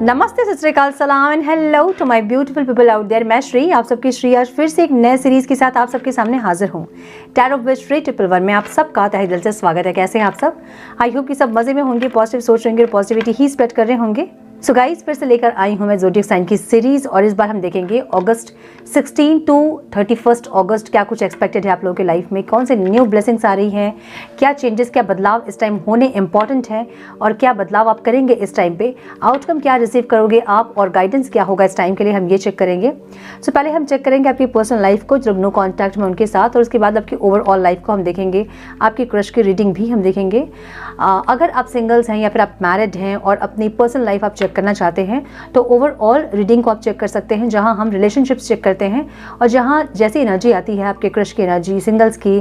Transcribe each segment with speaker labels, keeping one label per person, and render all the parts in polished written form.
Speaker 1: नमस्ते, सत श्री अकाल, सलाम and hello to my beautiful people out there. मैं श्री, आप सबकी श्री आज फिर से एक नए सीरीज के साथ आप सबके सामने हाजिर हूँ। टैरो विद श्री 111 में आप सबका तहे दिल से स्वागत है। कैसे हैं आप सब? आई होप कि सब मजे में होंगे, पॉजिटिव सोच रहे होंगे और पॉजिटिविटी ही स्प्रेड कर रहे होंगे। सो गाइस, फिर से लेकर आई हूँ मैं ज़ोडिएक साइन की सीरीज और इस बार हम देखेंगे अगस्त 16 टू 31 अगस्त क्या कुछ एक्सपेक्टेड है आप लोगों के लाइफ में, कौन से न्यू ब्लेसिंग्स आ रही हैं, क्या चेंजेस, क्या बदलाव इस टाइम होने इंपॉर्टेंट है और क्या बदलाव आप करेंगे इस टाइम पे, आउटकम क्या रिसीव करोगे आप और गाइडेंस क्या होगा इस टाइम के लिए, हम ये चेक करेंगे। सो पहले हम चेक करेंगे आपकी पर्सनल लाइफ को, जो नो कॉन्टैक्ट में उनके साथ, और उसके बाद आपकी ओवरऑल लाइफ को हम देखेंगे। आपकी क्रश की रीडिंग भी हम देखेंगे। अगर आप सिंगल्स हैं या फिर आप मैरिड हैं और अपनी पर्सनल लाइफ आप चेक करना चाहते हैं तो ओवरऑल रीडिंग को आप चेक कर सकते हैं, जहां हम रिलेशनशिप्स चेक करते हैं और जहां जैसी एनर्जी आती है आपके क्रश की एनर्जी, सिंगल्स की,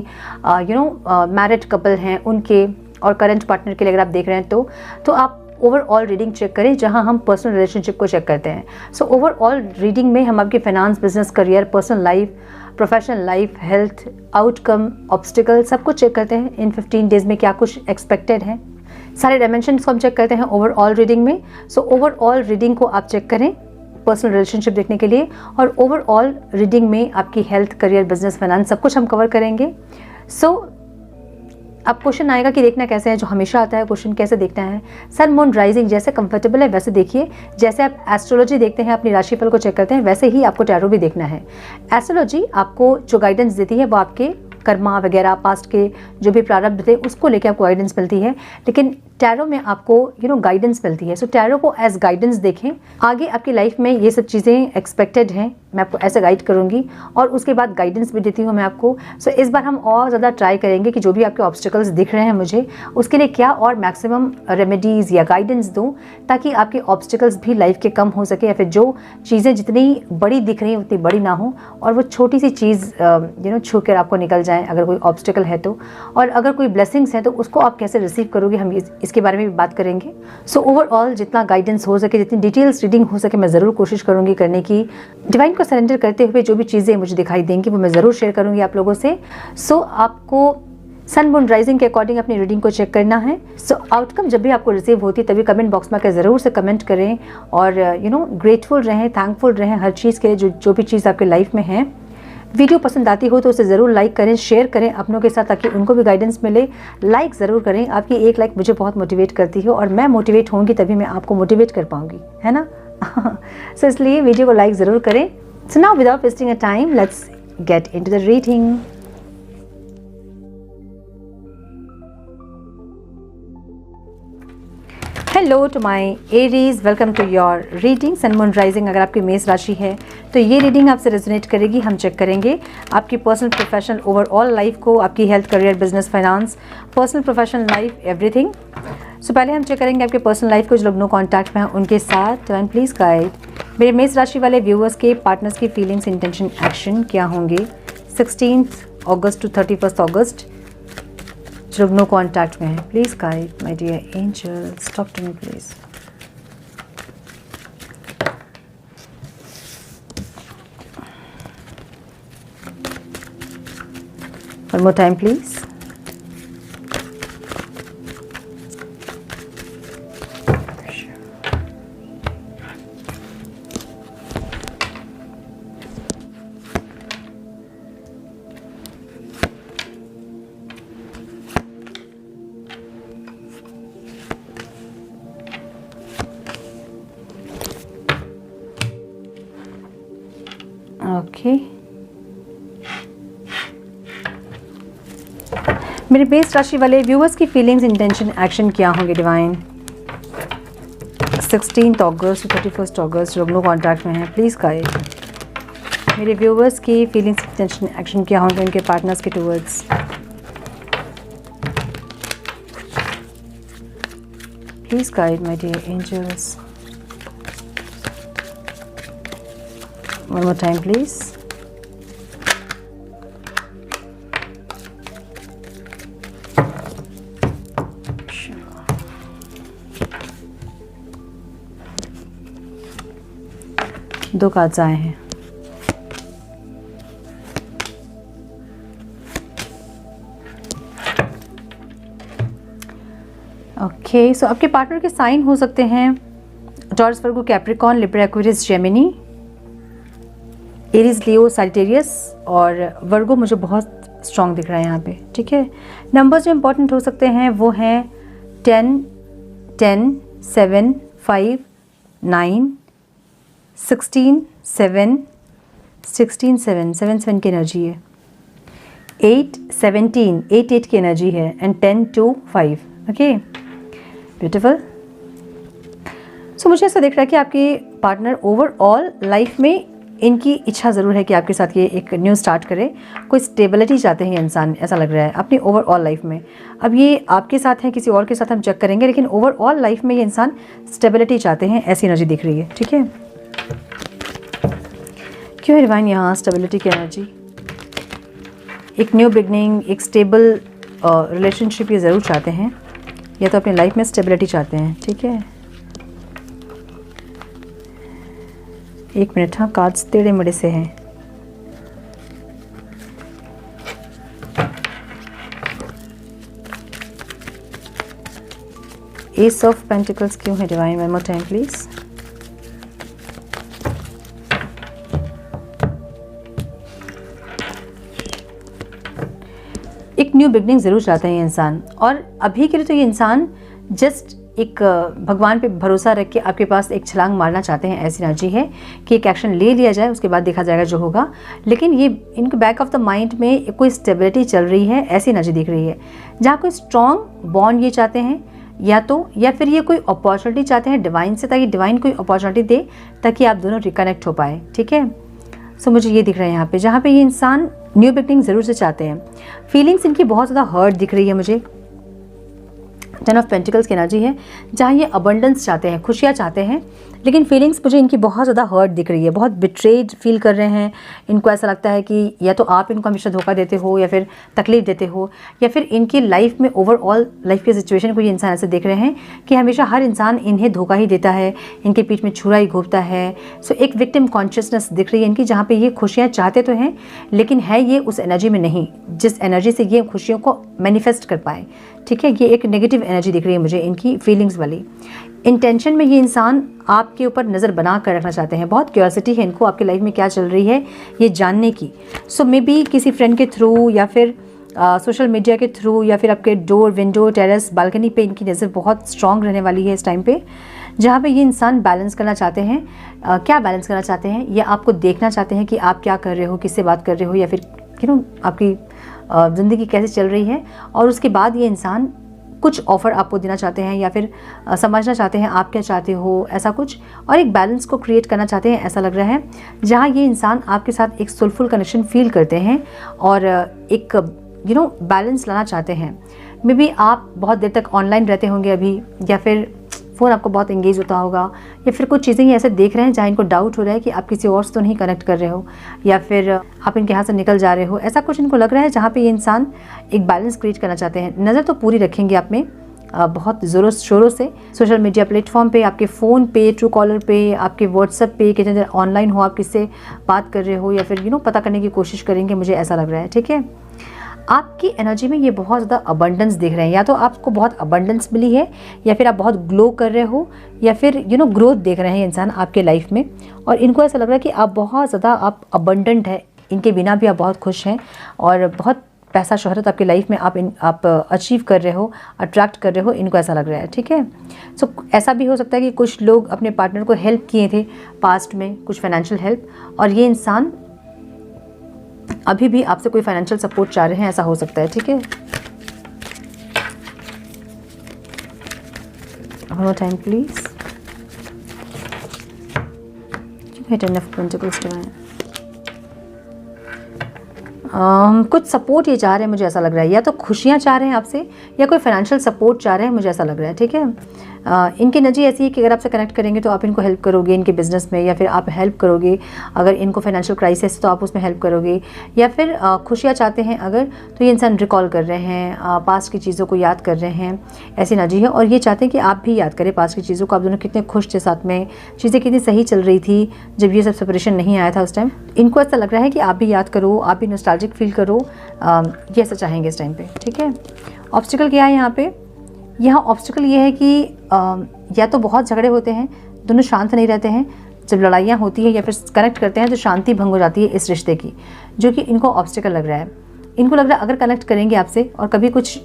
Speaker 1: मैरिड कपल हैं उनके, और करंट पार्टनर के लिए अगर आप देख रहे हैं तो आप ओवरऑल रीडिंग चेक करें, जहां हम पर्सनल रिलेशनशिप को चेक करते हैं। सो ओवरऑल रीडिंग में हम आपके finance, business, career, personal life, professional life, health, outcome, obstacle सब कुछ चेक करते हैं। इन 15 डेज में क्या कुछ एक्सपेक्टेड है, सारे डायमेंशंस को हम चेक करते हैं ओवरऑल रीडिंग में। सो ओवरऑल रीडिंग को आप चेक करें पर्सनल रिलेशनशिप देखने के लिए, और ओवरऑल रीडिंग में आपकी हेल्थ, करियर, बिजनेस, फाइनेंस सब कुछ हम कवर करेंगे। सो अब क्वेश्चन आएगा कि देखना कैसे है, जो हमेशा आता है क्वेश्चन, कैसे देखना है। सन, मून, राइजिंग जैसे कंफर्टेबल है वैसे देखिए। जैसे आप एस्ट्रोलॉजी देखते हैं, अपनी राशिफल को चेक करते हैं, वैसे ही आपको टैरो भी देखना है। एस्ट्रोलॉजी आपको जो गाइडेंस देती है वो आपके कर्मा वगैरह, पास्ट के जो भी प्रारब्ध थे उसको लेके आपको गाइडेंस मिलती है, लेकिन टैरो में आपको गाइडेंस मिलती है। सो टैरो को एज गाइडेंस देखें। आगे आपकी लाइफ में ये सब चीज़ें एक्सपेक्टेड हैं, मैं आपको ऐसे गाइड करूंगी और उसके बाद गाइडेंस भी देती हूँ मैं आपको। सो इस बार हम और ज़्यादा ट्राई करेंगे कि जो भी आपके ऑब्स्टिकल्स दिख रहे हैं मुझे, उसके लिए क्या और मैक्सिमम रेमेडीज़ या गाइडेंस दूँ, ताकि आपके ऑब्स्टिकल्स भी लाइफ के कम हो सके, या फिर जो चीज़ें जितनी बड़ी दिख रही हैं उतनी बड़ी ना हो और वो छोटी सी चीज़ छू कर आपको निकल जाए अगर कोई ऑब्स्टिकल है तो। और अगर कोई ब्लेसिंग्स है तो उसको आप कैसे रिसीव करोगे, हम इसके बारे में भी बात करेंगे। सो ओवरऑल जितना गाइडेंस हो सके, जितनी डिटेल्स रीडिंग हो सके, मैं ज़रूर कोशिश करूंगी करने की। डिवाइन को सरेंडर करते हुए जो भी चीज़ें मुझे दिखाई देंगी वो मैं ज़रूर शेयर करूंगी आप लोगों से। सो आपको सन, मून, राइजिंग के अकॉर्डिंग अपनी रीडिंग को चेक करना है। सो आउटकम जब भी आपको रिसीव होती है तभी कमेंट बॉक्स में आकर ज़रूर से कमेंट करें और ग्रेटफुल रहें, थैंकफुल रहें हर चीज़ के लिए जो भी चीज़ आपके लाइफ में है। वीडियो पसंद आती हो तो उसे ज़रूर लाइक करें, शेयर करें अपनों के साथ, ताकि उनको भी गाइडेंस मिले। लाइक ज़रूर करें, आपकी एक लाइक मुझे बहुत मोटिवेट करती है और मैं मोटिवेट होंगी तभी मैं आपको मोटिवेट कर पाऊंगी, है ना। सो इसलिए वीडियो को लाइक ज़रूर करें। So now without wasting a time, let's get into the reading. Hello to my Aries, welcome to your reading. Sun, moon, rising अगर आपकी मेष राशि है तो ये रीडिंग आपसे रेजोनेट करेगी। हम चेक करेंगे आपकी पर्सनल, प्रोफेशनल, ओवरऑल लाइफ को, आपकी health, career, business, finance, personal, professional life, everything. So पहले हम चेक करेंगे आपके पर्सनल लाइफ को, जो लोग नो कॉन्टैक्ट में हैं उनके साथ। एंड प्लीज़ गाइड मेरे मेष राशि वाले व्यूअर्स के पार्टनर्स की फीलिंग्स, इंटेंशन, एक्शन क्या होंगे 16 अगस्त टू 31 अगस्त, जो नो कॉन्टैक्ट में है। Please guide my dear angels, talk to me please. One more time please. Okay, मेरे मेष राशि वाले व्यूअर्स की फीलिंग्स, इंटेंशन, एक्शन क्या होंगे डिवाइन 16 अगस्त टू 31 अगस्त, लोग नो कॉन्टैक्ट में हैं। प्लीज़ गाइड मेरे व्यूअर्स की फीलिंग्स, इंटेंशन, एक्शन क्या होंगे उनके पार्टनर्स के towards. Please guide my dear angels. One more time, please. दो कार्ड्स आए हैं। ओके, सो आपके पार्टनर के साइन हो सकते हैं Taurus, Virgo, Capricorn, Libra, Aquarius, Gemini, Aries, Leo, Sagittarius और वर्गो मुझे बहुत स्ट्रॉन्ग दिख रहा है यहाँ पे, ठीक है। नंबर्स जो इंपॉर्टेंट हो सकते हैं वो हैं 10, 10, 7, 5, 9, 16, 7, 16, 7, 7, 7 की एनर्जी है, 8, 17, 8, 8 की एनर्जी है एंड 10, 2, 5, ओके, ब्यूटीफुल। सो मुझे ऐसा दिख रहा है कि आपके पार्टनर ओवरऑल लाइफ में इनकी इच्छा ज़रूर है कि आपके साथ ये एक न्यू स्टार्ट करे, कोई स्टेबिलिटी चाहते हैं इंसान, ऐसा लग रहा है अपनी ओवरऑल लाइफ में। अब ये आपके साथ हैं, किसी और के साथ हम चेक करेंगे, लेकिन ओवरऑल लाइफ में ये इंसान स्टेबिलिटी चाहते हैं, ऐसी एनर्जी दिख रही है, ठीक है। क्यों है डिवाइन यहाँ स्टेबिलिटी की एनर्जी? एक न्यू बिगनिंग, एक स्टेबल रिलेशनशिप ये ज़रूर चाहते हैं, या तो अपनी लाइफ में स्टेबिलिटी चाहते हैं, ठीक है। एक मिनट, हाँ कार्ड्स टेढ़े मेढ़े से हैं। एस ऑफ पेंटिकल्स क्यों है divine? One more time please. एक न्यू बिगनिंग ज़रूर चाहते हैं ये इंसान, और अभी के लिए तो ये इंसान जस्ट एक भगवान पे भरोसा रख के आपके पास एक छलांग मारना चाहते हैं, ऐसी एनर्जी है कि एक एक्शन ले लिया जाए, उसके बाद देखा जाएगा जो होगा। लेकिन ये इनके बैक ऑफ द माइंड में कोई स्टेबिलिटी चल रही है, ऐसी एनर्जी दिख रही है, जहाँ कोई स्ट्रॉन्ग बॉन्ड ये चाहते हैं, या फिर ये कोई अपॉर्चुनिटी चाहते हैं डिवाइन से, ताकि डिवाइन कोई अपॉर्चुनिटी दे ताकि आप दोनों रिकनेक्ट हो पाए, ठीक है। सो मुझे ये दिख रहा है यहाँ पे, जहाँ पे ये इंसान न्यू बिगनिंग ज़रूर से चाहते हैं। फीलिंग्स इनकी बहुत ज़्यादा हर्ट दिख रही है मुझे, 10 ऑफ पेंटिकल्स की एनर्जी है, जहाँ ये अबंडेंस चाहते हैं, खुशियाँ चाहते हैं, लेकिन फीलिंग्स मुझे इनकी बहुत ज़्यादा हर्ट दिख रही है, बहुत बिट्रेड फील कर रहे हैं। इनको ऐसा लगता है कि या तो आप इनको हमेशा धोखा देते हो, या फिर तकलीफ देते हो, या फिर इनकी लाइफ में ओवरऑल लाइफ की सिचुएशन को ये इंसान ऐसे देख रहे हैं कि हमेशा हर इंसान इन्हें धोखा ही देता है, इनके पीठ में छुरा ही घोंपता है। सो एक विक्टिम कॉन्शियसनेस दिख रही है इनकी, जहाँ पे ये खुशियाँ चाहते तो हैं, लेकिन है ये उस एनर्जी में नहीं जिस एनर्जी से ये खुशियों को मैनिफेस्ट कर पाए, ठीक है। ये एक नेगेटिव एनर्जी दिख रही है मुझे इनकी फीलिंग्स वाली। इंटेंशन में ये इंसान आपके ऊपर नज़र बना कर रखना चाहते हैं, बहुत क्यूरियोसिटी है इनको आपकी लाइफ में क्या चल रही है ये जानने की। सो मे बी किसी फ्रेंड के थ्रू, या फिर सोशल मीडिया के थ्रू, या फिर आपके डोर, विंडो, टेरेस, बालकनी पे इनकी नज़र बहुत स्ट्रॉन्ग रहने वाली है इस टाइम पे, जहाँ पे ये इंसान बैलेंस करना चाहते हैं। क्या बैलेंस करना चाहते हैं? ये आपको देखना चाहते हैं कि आप क्या कर रहे हो, किससे बात कर रहे हो, या फिर आपकी ज़िंदगी कैसे चल रही है, और उसके बाद ये इंसान कुछ ऑफ़र आपको देना चाहते हैं, या फिर समझना चाहते हैं आप क्या चाहते हो, ऐसा कुछ, और एक बैलेंस को क्रिएट करना चाहते हैं, ऐसा लग रहा है, जहाँ ये इंसान आपके साथ एक सोलफुल कनेक्शन फील करते हैं और एक बैलेंस लाना चाहते हैं। मे बी आप बहुत देर तक ऑनलाइन रहते होंगे अभी, या फिर फ़ोन आपको बहुत एंगेज होता होगा, या फिर कुछ चीज़ें ये ऐसे देख रहे हैं जहाँ इनको डाउट हो रहा है कि आप किसी और से तो नहीं कनेक्ट कर रहे हो, या फिर आप इनके हाथ से निकल जा रहे हो, ऐसा कुछ इनको लग रहा है, जहाँ पे ये इंसान एक बैलेंस क्रिएट करना चाहते हैं। नज़र तो पूरी रखेंगे आप में बहुत ज़ोरों शोरों से, सोशल मीडिया प्लेटफॉर्म पे, आपके फ़ोन पे, ट्रू कॉलर पे, आपके व्हाट्सएप पे, कितने देर ऑनलाइन हो, आप किससे बात कर रहे हो, या फिर पता करने की कोशिश करेंगे, मुझे ऐसा लग रहा है, ठीक है। आपकी एनर्जी में ये बहुत ज़्यादा अबंडेंस दिख रहे हैं, या तो आपको बहुत अबंडेंस मिली है, या फिर आप बहुत ग्लो कर रहे हो, या फिर ग्रोथ देख रहे हैं इंसान आपके लाइफ में, और इनको ऐसा लग रहा है कि आप बहुत ज़्यादा आप अबंडेंट है, इनके बिना भी आप बहुत खुश हैं, और बहुत पैसा शोहरत आपकी लाइफ में आप अचीव कर रहे हो, अट्रैक्ट कर रहे हो, इनको ऐसा लग रहा है, ठीक है। सो ऐसा भी हो सकता है कि कुछ लोग अपने पार्टनर को हेल्प किए थे पास्ट में, कुछ फाइनेंशियल हेल्प, और ये इंसान अभी भी आपसे कोई फाइनेंशियल सपोर्ट चाह रहे हैं, ऐसा हो सकता है, ठीक है। One time please. Ten of pentacles के हैं, कुछ सपोर्ट ये चाह रहे हैं, मुझे ऐसा लग रहा है, या तो खुशियाँ चाह रहे हैं आपसे, या कोई फाइनेंशियल सपोर्ट चाह रहे हैं, मुझे ऐसा लग रहा है, ठीक है। इनकी एनर्जी ऐसी है कि अगर आपसे कनेक्ट करेंगे तो आप इनको हेल्प करोगे इनके बिज़नेस में, या फिर आप हेल्प करोगे, अगर इनको फाइनेंशियल क्राइसिस तो आप उसमें हेल्प करोगे, या फिर खुशियाँ चाहते हैं अगर, तो ये इंसान रिकॉल कर रहे हैं, पास्ट की चीज़ों को याद कर रहे हैं, ऐसी एनर्जी है। और ये चाहते हैं कि आप भी याद करें पास्ट की चीज़ों को, आप दोनों कितने खुश थे साथ में, चीज़ें कितनी सही चल रही थी जब ये सब सेपरेशन नहीं आया था उस टाइम। इनको ऐसा लग रहा है कि आप भी याद करो, आप भी नॉस्टैल्जिक फील करो, ये ऐसा चाहेंगे इस टाइम पे, ठीक है। ऑब्स्टिकल क्या है यहाँ पे? यहाँ ऑब्स्टिकल ये है कि या तो बहुत झगड़े होते हैं दोनों शांत नहीं रहते हैं। जब लड़ाइयाँ होती है या फिर कनेक्ट करते हैं तो शांति भंग हो जाती है इस रिश्ते की, जो कि इनको ऑब्स्टिकल लग रहा है। इनको लग रहा है अगर कनेक्ट करेंगे आपसे और कभी कुछ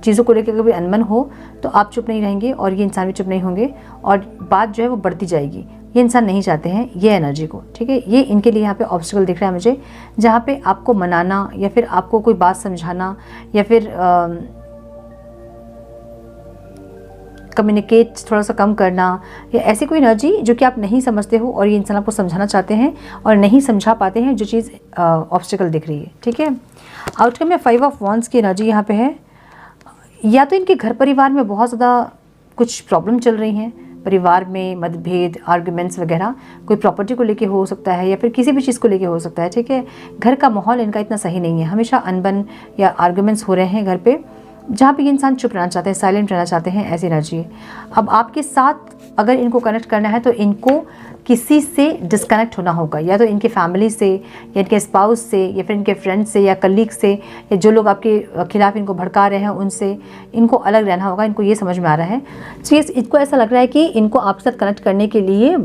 Speaker 1: चीज़ों को लेकर कभी अनबन हो तो आप चुप नहीं रहेंगे और ये इंसान भी चुप नहीं होंगे और बात जो है वो बढ़ती जाएगी। ये इंसान नहीं चाहते हैं ये एनर्जी को, ठीक है। ये इनके लिए यहाँ पे ऑब्स्टिकल दिख रहा है मुझे, जहाँ पे आपको मनाना या फिर आपको कोई बात समझाना या फिर कम्युनिकेट थोड़ा सा कम करना या ऐसी कोई एनर्जी जो कि आप नहीं समझते हो और ये इंसान आपको समझाना चाहते हैं और नहीं समझा पाते हैं, जो चीज़ ऑब्स्टिकल दिख रही है, ठीक है। आउटकम में 5 ऑफ वॉन्ड्स की एनर्जी यहाँ पे है। या तो इनके घर परिवार में बहुत ज़्यादा कुछ प्रॉब्लम चल रही हैं, परिवार में मतभेद, आर्ग्यूमेंट्स वगैरह, कोई प्रॉपर्टी को लेके हो सकता है या फिर किसी भी चीज़ को लेके हो सकता है, ठीक है। घर का माहौल इनका इतना सही नहीं है, हमेशा अनबन या आर्ग्यूमेंट्स हो रहे हैं घर पे, जहाँ पे ये इंसान चुप रहना चाहते हैं, साइलेंट रहना चाहते हैं, ऐसी एनर्जी है। अब आपके साथ अगर इनको कनेक्ट करना है तो इनको किसी से डिस्कनेक्ट होना होगा, या तो इनके फैमिली से या इनके स्पाउस से या फिर इनके फ्रेंड से या कलीग से या जो लोग आपके खिलाफ इनको भड़का रहे हैं उनसे इनको अलग रहना होगा। इनको ये समझ में आ रहा है। तो ये इनको ऐसा लग रहा है कि इनको आपके साथ कनेक्ट करने के लिए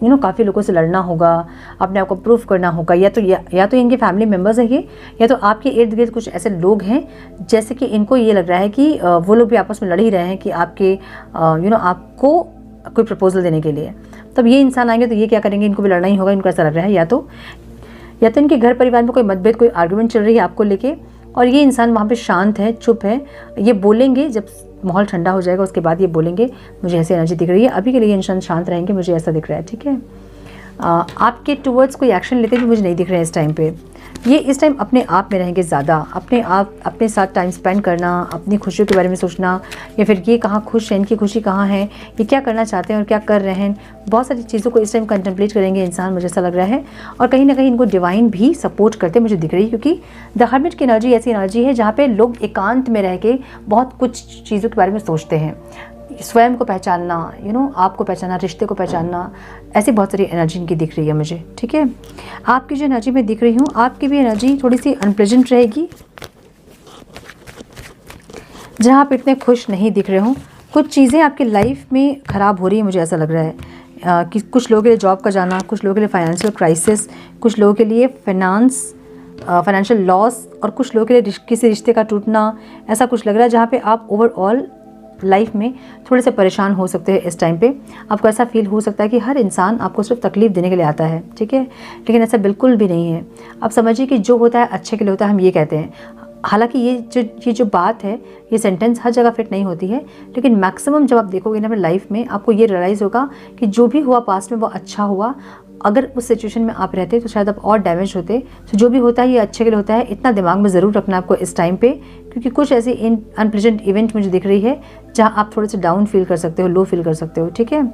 Speaker 1: काफ़ी लोगों से लड़ना होगा, अपने आप को प्रूफ करना होगा, या तो इनके फैमिली मेम्बर्स हैं ये, या तो आपके इर्द गिर्द कुछ ऐसे लोग हैं जैसे कि इनको ये लग रहा है कि वो लोग भी आपस में लड़ ही रहे हैं कि आपके आपको कोई प्रपोजल देने के लिए। तब ये इंसान आएंगे तो ये क्या करेंगे, इनको भी लड़ना ही होगा, इनको ऐसा लग रहा है। या तो इनके घर परिवार में कोई मतभेद, कोई आर्गुमेंट चल रही है आपको लेके और ये इंसान वहाँ पे शांत है, चुप है। ये बोलेंगे जब माहौल ठंडा हो जाएगा उसके बाद ये बोलेंगे। मुझे ऐसी एनर्जी दिख रही है। अभी के लिए इंसान शांत रहेंगे, मुझे ऐसा दिख रहा है, ठीक है। आपके टुवर्ड्स कोई एक्शन लेते भी मुझे नहीं दिख रहे हैं इस टाइम पे। ये इस टाइम अपने आप में रहेंगे ज़्यादा, अपने साथ टाइम स्पेंड करना, अपनी खुशियों के बारे में सोचना, या फिर ये कहाँ खुश हैं, इनकी खुशी कहाँ है, ये क्या करना चाहते हैं और क्या कर रहे हैं, बहुत सारी चीज़ों को इस टाइम कंटेम्पलेट करेंगे इंसान, मुझे ऐसा लग रहा है। और कहीं ना कहीं इनको डिवाइन भी सपोर्ट करते मुझे दिख रही है, क्योंकि द हर्मिट की एनर्जी ऐसी एनर्जी है जहाँ पे लोग एकांत में रह के बहुत कुछ चीज़ों के बारे में सोचते हैं, स्वयं को पहचानना, आपको पहचानना, रिश्ते को पहचानना, ऐसी बहुत सारी एनर्जी इनकी दिख रही है मुझे, ठीक है। आपकी जो एनर्जी मैं दिख रही हूँ, आपकी भी एनर्जी थोड़ी सी अनप्लेजेंट रहेगी, जहाँ आप इतने खुश नहीं दिख रहे हो। कुछ चीज़ें आपकी लाइफ में ख़राब हो रही है, मुझे ऐसा लग रहा है कि कुछ लोगों के लिए जॉब का जाना, कुछ लोगों के लिए फाइनेंशियल क्राइसिस, कुछ लोगों के लिए फाइनेंशियल लॉस और कुछ लोगों के लिए किसी रिश्ते का टूटना, ऐसा कुछ लग रहा है जहाँ पे आप ओवरऑल लाइफ में थोड़े से परेशान हो सकते हैं। इस टाइम पे आपको ऐसा फील हो सकता है कि हर इंसान आपको सिर्फ तकलीफ़ देने के लिए आता है, ठीक है, लेकिन ऐसा बिल्कुल भी नहीं है। आप समझिए कि जो होता है अच्छे के लिए होता है, हम ये कहते हैं। हालांकि ये जो बात है, ये सेंटेंस हर जगह फिट नहीं होती है, लेकिन मैक्सिमम जब आप देखोगे ना अपनी लाइफ में, आपको ये रियलाइज़ होगा कि जो भी हुआ पास्ट में वो अच्छा हुआ। अगर उस सिचुएशन में आप रहते तो शायद आप और डैमेज होते। तो जो भी होता है ये अच्छे के लिए होता है, इतना दिमाग में ज़रूर रखना आपको इस टाइम पे, क्योंकि कुछ ऐसी अनप्लेजेंट इवेंट मुझे दिख रही है जहाँ आप थोड़े से डाउन फील कर सकते हो, लो फील कर सकते हो, ठीक है।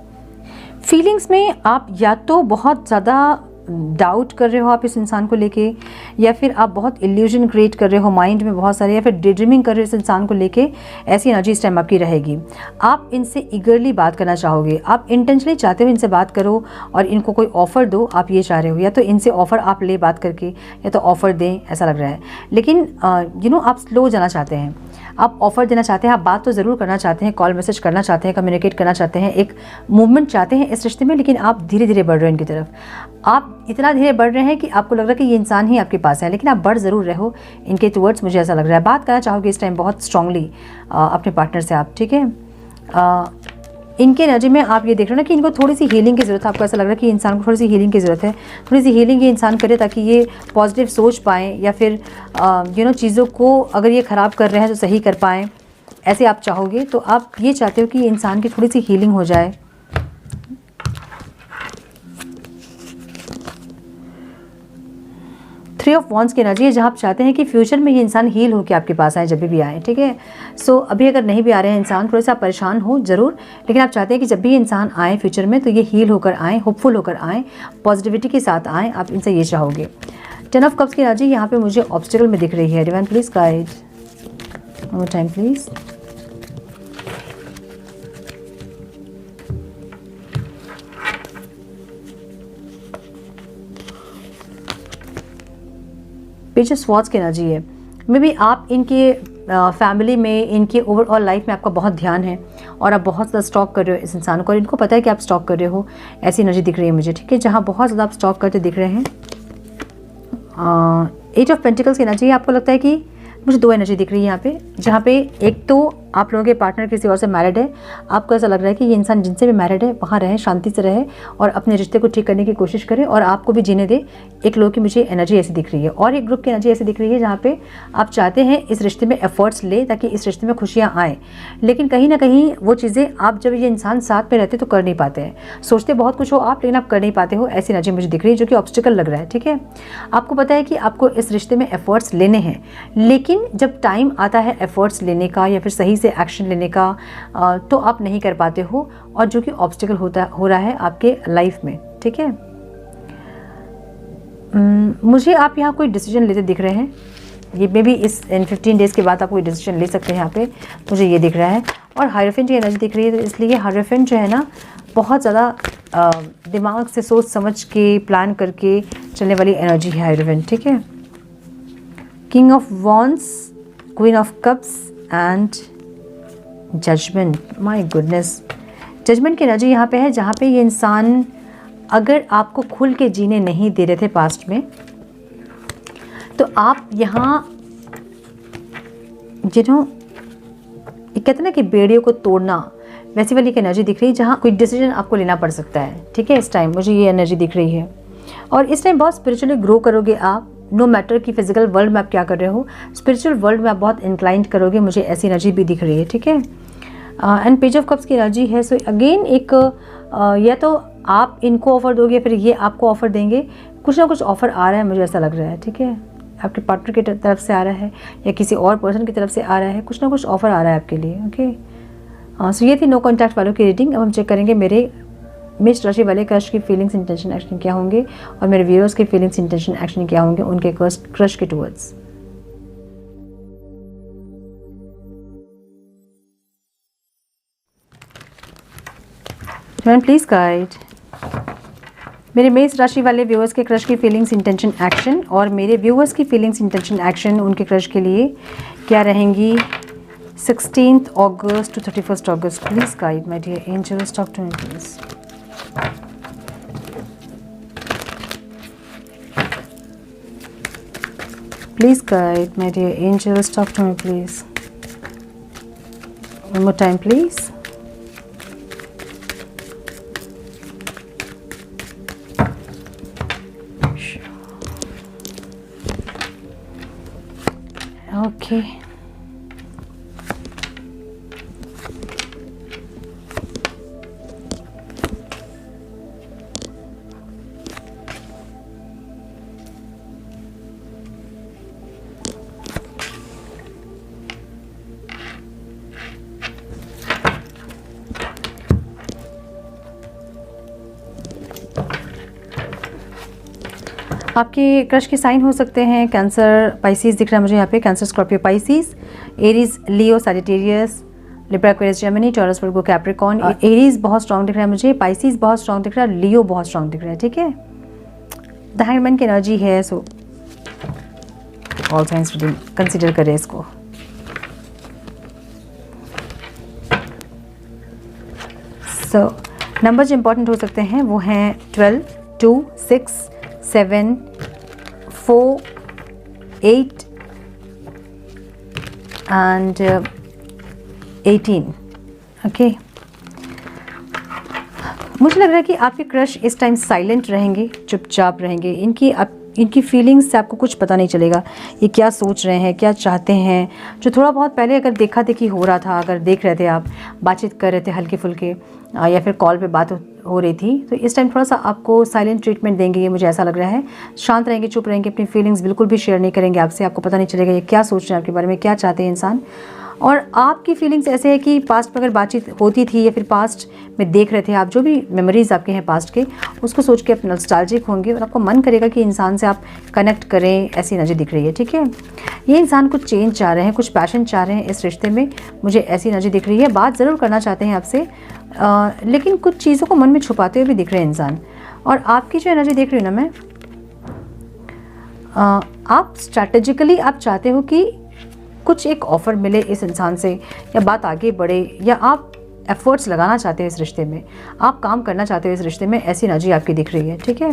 Speaker 1: फीलिंग्स में आप या तो बहुत ज़्यादा डाउट कर रहे हो आप इस इंसान को लेके, या फिर आप बहुत इल्यूजन क्रिएट कर रहे हो माइंड में बहुत सारे, या फिर डे ड्रीमिंग कर रहे हो इस इंसान को लेके। ऐसी एनर्जी इस टाइम आपकी रहेगी। आप इनसे ईगरली बात करना चाहोगे, आप इंटेंशनली चाहते हो इनसे बात करो और इनको कोई ऑफ़र दो, आप ये चाह रहे हो। या तो इनसे ऑफ़र आप ले बात करके, या तो ऑफ़र दें, ऐसा लग रहा है। लेकिन आप स्लो जाना चाहते हैं, आप ऑफ़र देना चाहते हैं, आप बात तो ज़रूर करना चाहते हैं, कॉल मैसेज करना चाहते हैं, कम्युनिकेट करना चाहते हैं, एक मूवमेंट चाहते हैं इस रिश्ते में, लेकिन आप धीरे धीरे बढ़ रहे हो इनकी तरफ। आप इतना धीरे बढ़ रहे हैं कि आपको लग रहा है कि ये इंसान ही आपके पास है, लेकिन आप बढ़ ज़रूर रहे हो इनके टुवर्ड्स, मुझे ऐसा लग रहा है। बात करना चाहोगे इस टाइम बहुत स्ट्रांगली अपने पार्टनर से आप, ठीक है। इनके एनर्जी में आप ये देख रहे हो ना कि इनको थोड़ी सी हीलिंग की ज़रूरत है। आपको ऐसा लग रहा है कि इंसान को थोड़ी सी हीलिंग की ज़रूरत है, थोड़ी सी हीलिंग ये इंसान करे ताकि ये पॉजिटिव सोच पाएँ, या फिर चीज़ों को अगर ये ख़राब कर रहे हैं तो सही कर पाएँ, ऐसे आप चाहोगे। तो आप ये चाहते हो कि इंसान की थोड़ी सी हीलिंग हो जाए। थ्री ऑफ वॉन्ड्स की एनर्जी है जहाँ आप चाहते हैं कि फ्यूचर में ये इंसान हील होकर आपके पास आए जब भी आए, ठीक है। सो अभी अगर नहीं भी आ रहे हैं इंसान, थोड़ा सा परेशान हो ज़रूर, लेकिन आप चाहते हैं कि जब भी इंसान आए फ्यूचर में तो ये हील होकर आए, होपफुल होकर आए, पॉजिटिविटी के साथ आए, आप इनसे ये चाहोगे। 10 ऑफ कप्स की एनर्जी यहाँ पे मुझे ऑब्स्टिकल में दिख रही है। Divine please guide, one more time please. Page of swords की एनर्जी है। मे बी आप इनके फैमिली में, इनकी ओवरऑल लाइफ में आपका बहुत ध्यान है और आप बहुत ज़्यादा स्टॉक कर रहे हो इस इंसान को और इनको पता है कि आप स्टॉक कर रहे हो, ऐसी एनर्जी दिख रही है मुझे, ठीक है। जहाँ बहुत ज़्यादा आप स्टॉक करते दिख रहे हैं। 8 ऑफ पेंटिकल्स की एनर्जी, आपको लगता है कि मुझे 2 एनर्जी दिख रही है यहाँ पे, जहाँ पे एक तो आप लोगों के पार्टनर किसी और से मैरिड है, आपको ऐसा लग रहा है कि ये इंसान जिनसे भी मैरिड है वहाँ रहे, शांति से रहे और अपने रिश्ते को ठीक करने की कोशिश करे और आपको भी जीने दे। एक लोग की मुझे एनर्जी ऐसी दिख रही है और एक ग्रुप की एनर्जी ऐसी दिख रही है जहाँ पे आप चाहते हैं इस रिश्ते में एफर्ट्स ले ताकि इस रिश्ते में खुशियाँ आएँ, लेकिन कहीं ना कहीं वो चीज़ें आप जब ये इंसान साथ में रहते तो कर नहीं पाते हैं। सोचते बहुत कुछ हो आप, लेकिन आप कर नहीं पाते हो, ऐसी एनर्जी मुझे दिख रही है जो कि ऑब्स्टिकल लग रहा है, ठीक है। आपको पता है कि आपको इस रिश्ते में एफर्ट्स लेने हैं, लेकिन जब टाइम आता है एफर्ट्स लेने का या फिर सही से एक्शन लेने का तो आप नहीं कर पाते हो और जो कि ऑब्स्टिकल हो रहा है आपके लाइफ में, ठीक है। मुझे आप यहाँ कोई डिसीजन लेते दिख रहे हैं, ये मे भी इन 15 डेज़ के बाद आप कोई डिसीजन ले सकते हैं यहाँ पे, मुझे ये दिख रहा है। और हायरोफेंट की एनर्जी दिख रही है, तो इसलिए हायरोफेंट जो है ना बहुत ज़्यादा दिमाग से सोच समझ के प्लान करके चलने वाली एनर्जी है हायरोफेंट, ठीक है। King of wands, queen of cups and judgement. My goodness, judgement की एनर्जी यहाँ पे है, जहाँ पे ये इंसान अगर आपको खुल के जीने नहीं दे रहे थे पास्ट में, तो आप यहाँ कहते हैं ना कि बेड़ियों को तोड़ना, वैसी वाली की एनर्जी दिख रही है जहाँ कोई डिसीजन आपको लेना पड़ सकता है, ठीक है। इस टाइम मुझे ये एनर्जी दिख रही है और इस टाइम बहुत स्पिरिचुअली ग्रो करोगे आप, नो मैटर कि फिजिकल वर्ल्ड में आप क्या कर रहे हो, स्पिरिचुअल वर्ल्ड में आप बहुत इंक्लाइंड करोगे, मुझे ऐसी एनर्जी भी दिख रही है, ठीक है। एंड पेज ऑफ कप्स की एनर्जी है, सो अगेन एक या तो आप इनको ऑफर दोगे फिर ये आपको ऑफर देंगे, कुछ ना कुछ ऑफर आ रहा है मुझे ऐसा लग रहा है, ठीक है। आपके पार्टनर की तरफ से आ रहा है या किसी और पर्सन की तरफ से आ रहा है, कुछ ना कुछ ऑफर आ रहा है आपके लिए, ओके। सो ये थी नो कॉन्टैक्ट वालों की रीडिंग। अब हम चेक करेंगे मेरे मेष राशि वाले क्रश की फीलिंग्स, इंटेंशन, एक्शन क्या होंगे और मेरे व्यूअर्स के फीलिंग्स, इंटेंशन, एक्शन क्या होंगे उनके क्रश के टुवर्ड्स। प्लीज गाइड मेरे मेष राशि वाले व्यूअर्स के क्रश की फीलिंग्स, इंटेंशन, एक्शन और मेरे व्यूअर्स की फीलिंग्स, इंटेंशन, एक्शन उनके क्रश के लिए क्या रहेंगी 16th August to 31st August. Please guide my dear angels, talk to me please. Please guide my dear angels, talk to me please. One more time please. Okay. आपके crush के sign हो सकते हैं cancer, Pisces दिख रहा है मुझे यहाँ पे, Cancer, Scorpio, Pisces, Aries, Leo, Sagittarius, Libra, Aquarius, Gemini, Taurus, Virgo, Capricorn. Aries बहुत स्ट्रॉन्ग दिख रहा है मुझे, पाइसिस बहुत स्ट्रॉन्ग दिख रहा है, लियो बहुत स्ट्रॉन्ग दिख रहा है, ठीक है। द हैंगमैन की एनर्जी है, so all science reading consider करें इसको। सो नंबर जो इंपॉर्टेंट हो सकते हैं वो हैं 12, 2, 6, 7, 4, 8 and 18, ओके। मुझे लग रहा है कि आपके क्रश इस टाइम साइलेंट रहेंगे, चुपचाप रहेंगे, इनकी फीलिंग्स से आपको कुछ पता नहीं चलेगा, ये क्या सोच रहे हैं, क्या चाहते हैं। जो थोड़ा बहुत पहले अगर देखा देखी हो रहा था, अगर देख रहे थे आप, बातचीत कर रहे थे हल्के फुल्के या फिर कॉल पे बात हो रही थी, तो इस टाइम थोड़ा सा आपको साइलेंट ट्रीटमेंट देंगे, ये मुझे ऐसा लग रहा है। शांत रहेंगे, चुप रहेंगे, अपनी फीलिंग्स बिल्कुल भी शेयर नहीं करेंगे आपसे, आपको पता नहीं चलेगा ये क्या सोच रहे हैं आपके बारे में, क्या चाहते हैं इंसान। और आपकी फीलिंग्स ऐसे है कि पास्ट में अगर बातचीत होती थी या फिर पास्ट में देख रहे थे आप, जो भी मेमोरीज आपके हैं पास्ट के, उसको सोच के आप नॉस्टैल्जिक होंगे और आपको मन करेगा कि इंसान से आप कनेक्ट करें, ऐसी एनर्जी दिख रही है, ठीक है। ये इंसान कुछ चेंज चाह रहे हैं, कुछ पैशन चाह रहे हैं इस रिश्ते में, मुझे ऐसी एनर्जी दिख रही है। बात ज़रूर करना चाहते हैं आपसे, लेकिन कुछ चीज़ों को मन में छुपाते हुए भी दिख रहे हैं इंसान। और आपकी जो एनर्जी देख रही हूँ ना मैं, आप स्ट्रैटेजिकली आप चाहते हो कि कुछ एक ऑफ़र मिले इस इंसान से, या बात आगे बढ़े, या आप एफर्ट्स लगाना चाहते हो इस रिश्ते में, आप काम करना चाहते हो इस रिश्ते में, ऐसी एनर्जी आपकी दिख रही है। ठीक है,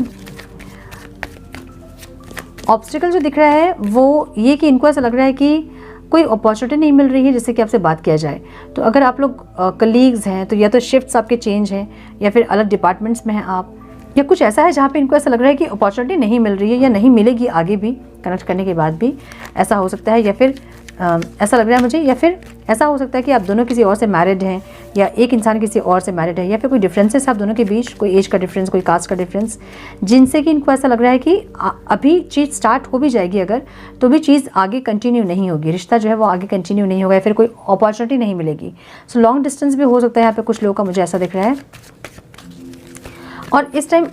Speaker 1: ऑब्स्टिकल जो दिख रहा है वो ये कि इनको ऐसा लग रहा है कि कोई अपॉर्चुनिटी नहीं मिल रही है जिससे कि आपसे बात किया जाए। तो अगर आप लोग कलीग्स हैं तो या तो शिफ्ट्स आपके चेंज हैं, या फिर अलग डिपार्टमेंट्स में हैं आप, या कुछ ऐसा है जहाँ पे इनको ऐसा लग रहा है कि अपॉर्चुनिटी नहीं मिल रही है या नहीं मिलेगी आगे भी, कनेक्ट करने के बाद भी ऐसा हो सकता है। या फिर ऐसा लग रहा है मुझे, या फिर ऐसा हो सकता है कि आप दोनों किसी और से मैरिड हैं, या एक इंसान किसी और से मैरिड है, या फिर कोई डिफरेंसेस आप दोनों के बीच, कोई एज का डिफरेंस, कोई कास्ट का डिफरेंस, जिनसे कि इनको ऐसा लग रहा है कि अभी चीज़ स्टार्ट हो भी जाएगी अगर, तो भी चीज़ आगे कंटिन्यू नहीं होगी, रिश्ता जो है वो आगे कंटिन्यू नहीं होगा, या फिर कोई अपॉर्चुनिटी नहीं मिलेगी। सो लॉन्ग डिस्टेंस भी हो सकता है यहाँ पे कुछ लोगों का, मुझे ऐसा दिख रहा है। और इस टाइम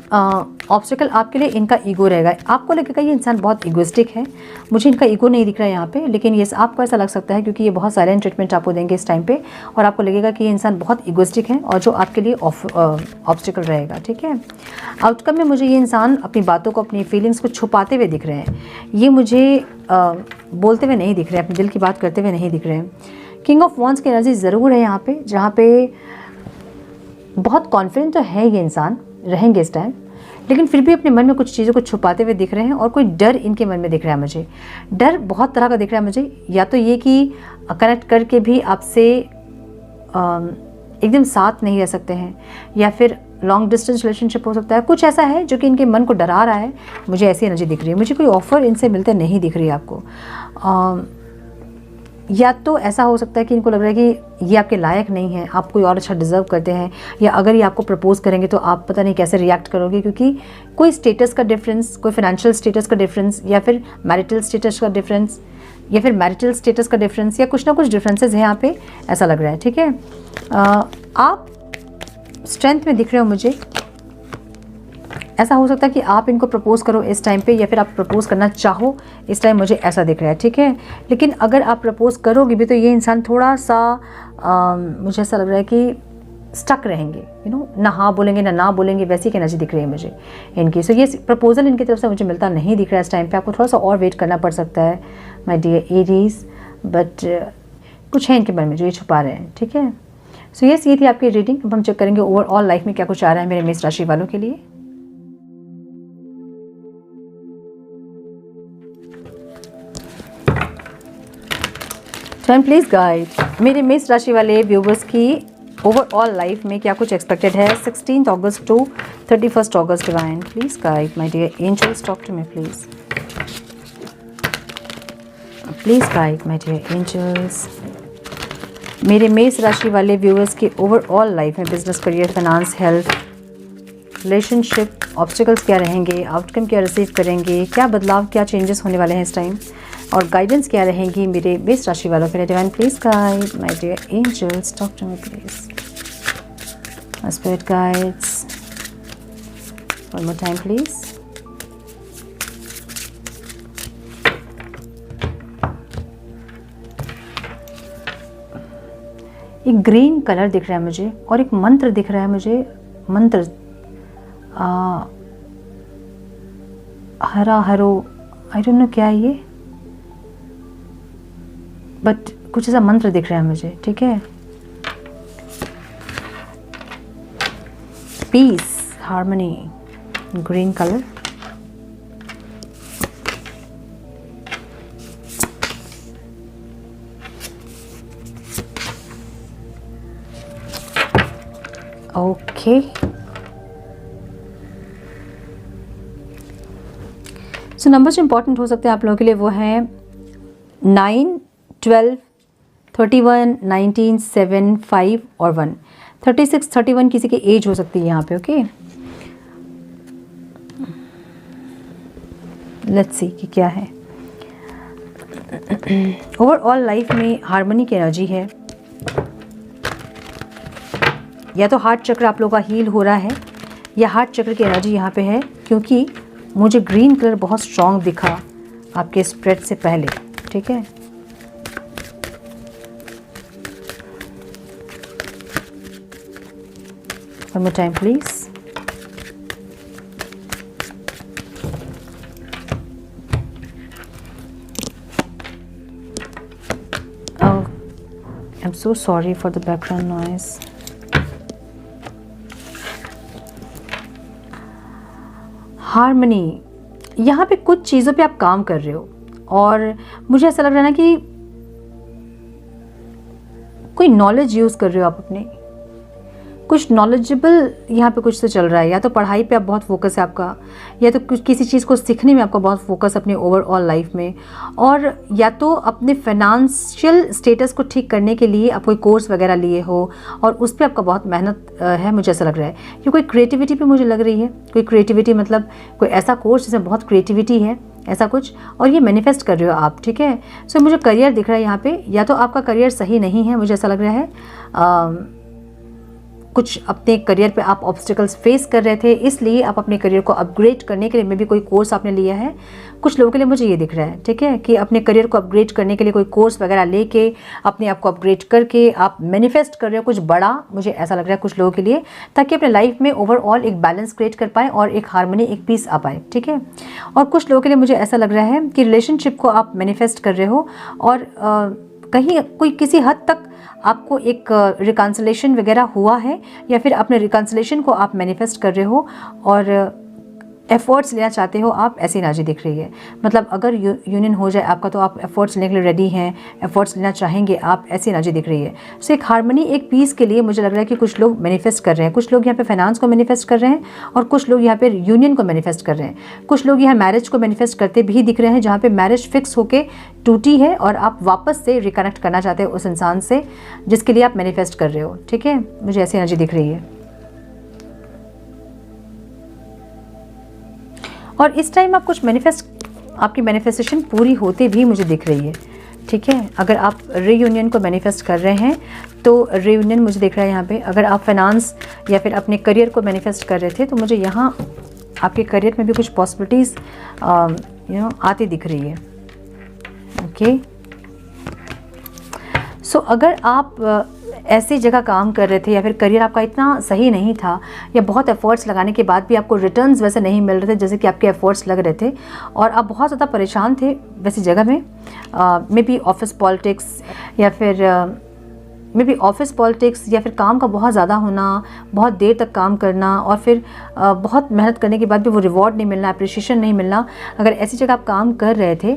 Speaker 1: ऑब्स्टिकल आपके लिए इनका ईगो रहेगा, आपको लगेगा ये इंसान बहुत इगोइस्टिक है। मुझे इनका ईगो नहीं दिख रहा है यहाँ पे, लेकिन ये आपको ऐसा लग सकता है क्योंकि ये बहुत साइलेंट ट्रीटमेंट आपको देंगे इस टाइम पे, और आपको लगेगा कि ये इंसान बहुत इगोइस्टिक है और जो आपके लिए ऑब्स्टिकल रहेगा। ठीक है, आउटकम में मुझे ये इंसान अपनी बातों को, अपनी फीलिंग्स को छुपाते हुए दिख रहे हैं। ये मुझे बोलते हुए नहीं दिख रहे हैं, अपने दिल की बात करते हुए नहीं दिख रहे हैं। किंग ऑफ वॉन्ड्स की एनर्जी ज़रूर है यहाँ पे, जहाँ पे बहुत कॉन्फिडेंट तो है ये इंसान, रहेंगे इस टाइम, लेकिन फिर भी अपने मन में कुछ चीज़ों को छुपाते हुए दिख रहे हैं, और कोई डर इनके मन में दिख रहा है मुझे। डर बहुत तरह का दिख रहा है मुझे, या तो ये कि कनेक्ट करके भी आपसे एकदम साथ नहीं रह सकते हैं, या फिर लॉन्ग डिस्टेंस रिलेशनशिप हो सकता है। कुछ ऐसा है जो कि इनके मन को डरा रहा है, मुझे ऐसी एनर्जी दिख रही है। मुझे कोई ऑफ़र इनसे मिलते नहीं दिख रही है आपको। या तो ऐसा हो सकता है कि इनको लग रहा है कि ये आपके लायक नहीं है, आप कोई और अच्छा डिज़र्व करते हैं, या अगर ये आपको प्रपोज़ करेंगे तो आप पता नहीं कैसे रिएक्ट करोगे, क्योंकि कोई स्टेटस का डिफरेंस, कोई फाइनेंशियल स्टेटस का डिफरेंस, या फिर मैरिटल स्टेटस का डिफरेंस, या फिर मैरिटल स्टेटस का डिफरेंस, या कुछ ना कुछ डिफरेंसेस हैं यहाँ पे, ऐसा लग रहा है। ठीक है, आप स्ट्रेंथ में दिख रहे हो मुझे। ऐसा हो सकता है कि आप इनको प्रपोज़ करो इस टाइम पे, या फिर आप प्रपोज़ करना चाहो इस टाइम, मुझे ऐसा दिख रहा है। ठीक है, लेकिन अगर आप प्रपोज़ करोगे भी तो ये इंसान थोड़ा सा मुझे ऐसा लग रहा है कि स्टक रहेंगे, ना हाँ बोलेंगे ना बोलेंगे, वैसी की एनर्जी दिख रही है मुझे इनकी। सो ये प्रपोजल इनकी तरफ से मुझे मिलता नहीं दिख रहा है इस टाइम पे, आपको थोड़ा सा और वेट करना पड़ सकता है माय डियर एरीज, बट कुछ है इनके मन में जो ये छुपा रहे हैं। ठीक है, सो ये थी आपकी रीडिंग। अब हम चेक करेंगे ओवरऑल लाइफ में क्या कुछ आ रहा है मेरे मेष राशि वालों के लिए। प्लीज़ गाइड मेरे मेष राशि वाले व्यूवर्स की ओवरऑल लाइफ में क्या कुछ एक्सपेक्टेड है 16 August to 31 August. Divine please guide my dear angels, talk to me please. Please guide my dear angels मेरे मेष राशि वाले व्यूवर्स की ओवरऑल लाइफ में business, career, finance, health, relationship, obstacles क्या रहेंगे, आउटकम क्या रिसीव करेंगे, क्या बदलाव, क्या चेंजेस होने वाले हैं इस टाइम, और गाइडेंस क्या रहेंगी मेरे मेष राशि वालों के लिए। Divine please guide my dear angels, talk to me please. My spirit guides, one more time please. एक ग्रीन कलर दिख रहा है मुझे, और एक मंत्र दिख रहा है मुझे, मंत्र हरा हरो, आई डोंट नो क्या है ये, बट कुछ ऐसा मंत्र दिख रहा है मुझे। ठीक है, peace, harmony, green colour. Okay, so number जो इंपॉर्टेंट हो सकते हैं आप लोगों के लिए वो हैं 9, 12, 31, 19, 7, 5 और 1। 36, 31 किसी की एज हो सकती है यहाँ पे। ओके, लेट्स सी कि क्या है। ओवरऑल लाइफ में हार्मनी की एनर्जी है, या तो हार्ट चक्र आप लोगों का हील हो रहा है, या हार्ट चक्र की एनर्जी यहाँ पे है, क्योंकि मुझे ग्रीन कलर बहुत स्ट्रॉन्ग दिखा आपके स्प्रेड से पहले। ठीक है, one more time please। I am so sorry for the background noise. Harmony, यहाँ पे कुछ चीज़ों पे आप काम कर रहे हो और मुझे ऐसा लग रहा है ना कि कोई नॉलेज यूज़ कर रहे हो आप अपने, कुछ नॉलेजेबल यहाँ पे कुछ तो चल रहा है। या तो पढ़ाई पे आप बहुत फोकस है आपका, या तो किसी चीज़ को सीखने में आपका बहुत फोकस अपनी ओवरऑल लाइफ में, और या तो अपने फाइनेंशियल स्टेटस को ठीक करने के लिए आप कोई कोर्स वगैरह लिए हो और उस पर आपका बहुत मेहनत है, मुझे ऐसा लग रहा है। कि कोई क्रिएटिविटी पे मुझे लग रही है, कोई क्रिएटिविटी मतलब कोई ऐसा कोर्स जिसमें बहुत क्रिएटिविटी है, ऐसा कुछ, और ये मैनिफेस्ट कर रहे हो आप, ठीक है। सो मुझे करियर दिख रहा है यहाँ पे, या तो आपका करियर सही नहीं है, मुझे ऐसा लग रहा है। कुछ अपने करियर पे आप ऑब्स्टिकल्स फेस कर रहे थे, इसलिए आप अपने करियर को अपग्रेड करने के लिए मे भी कोई कोर्स आपने लिया है। कुछ लोगों के लिए मुझे ये दिख रहा है, ठीक है, कि अपने करियर को अपग्रेड करने के लिए कोई कोर्स वगैरह लेके अपने आप को अपग्रेड करके आप मैनिफेस्ट कर रहे हो कुछ बड़ा, मुझे ऐसा लग रहा है कुछ लोगों के लिए, ताकि अपने लाइफ में ओवरऑल एक बैलेंस क्रिएट कर पाए और एक हार्मनी, एक पीस आ पाए, ठीक है। और कुछ लोगों के लिए मुझे ऐसा लग रहा है कि रिलेशनशिप को आप मैनिफेस्ट कर रहे हो और कहीं कोई किसी हद तक आपको एक रिकन्सिलेशन वगैरह हुआ है, या फिर अपने रिकन्सिलेशन को आप मैनिफेस्ट कर रहे हो और एफर्ट्स लेना चाहते हो आप, ऐसी एनर्जी दिख रही है। मतलब अगर यूनियन हो जाए आपका तो आप एफर्ट्स लेने के लिए रेडी हैं, एफर्ट्स लेना चाहेंगे आप, ऐसी एनर्जी दिख रही है। सो एक हार्मनी, एक पीस के लिए मुझे लग रहा है कि कुछ लोग मैनिफेस्ट कर रहे हैं। कुछ लोग यहाँ पे फाइनेंस को मैनिफेस्ट कर रहे हैं और कुछ लोग यहाँ पे यूनियन को मैनिफेस्ट कर रहे हैं। कुछ लोग यहाँ मैरिज को मैनिफेस्ट करते भी दिख रहे हैं, जहाँ पे मैरिज फिक्स होके टूटी है और आप वापस से रिकनेक्ट करना चाहते हो उस इंसान से जिसके लिए आप मैनिफेस्ट कर रहे हो, ठीक है। मुझे ऐसी एनर्जी दिख रही है। और इस टाइम आप कुछ आपकी मैनिफेस्टेशन पूरी होते भी मुझे दिख रही है, ठीक है। अगर आप रीयूनियन को मैनिफेस्ट कर रहे हैं तो रीयूनियन मुझे दिख रहा है यहाँ पे। अगर आप फाइनेंस या फिर अपने करियर को मैनिफेस्ट कर रहे थे तो मुझे यहाँ आपके करियर में भी कुछ पॉसिबिलिटीज़ आती दिख रही है, ओके। सो अगर आप ऐसी जगह काम कर रहे थे या फिर करियर आपका इतना सही नहीं था, या बहुत एफर्ट्स लगाने के बाद भी आपको रिटर्न्स वैसे नहीं मिल रहे थे जैसे कि आपके एफर्ट्स लग रहे थे, और आप बहुत ज़्यादा परेशान थे वैसी जगह में, मे बी ऑफिस पॉलिटिक्स या फिर या फिर काम का बहुत ज़्यादा होना, बहुत देर तक काम करना और फिर बहुत मेहनत करने के बाद भी वो रिवॉर्ड नहीं मिलना, अप्रिशिएशन नहीं मिलना। अगर ऐसी जगह आप काम कर रहे थे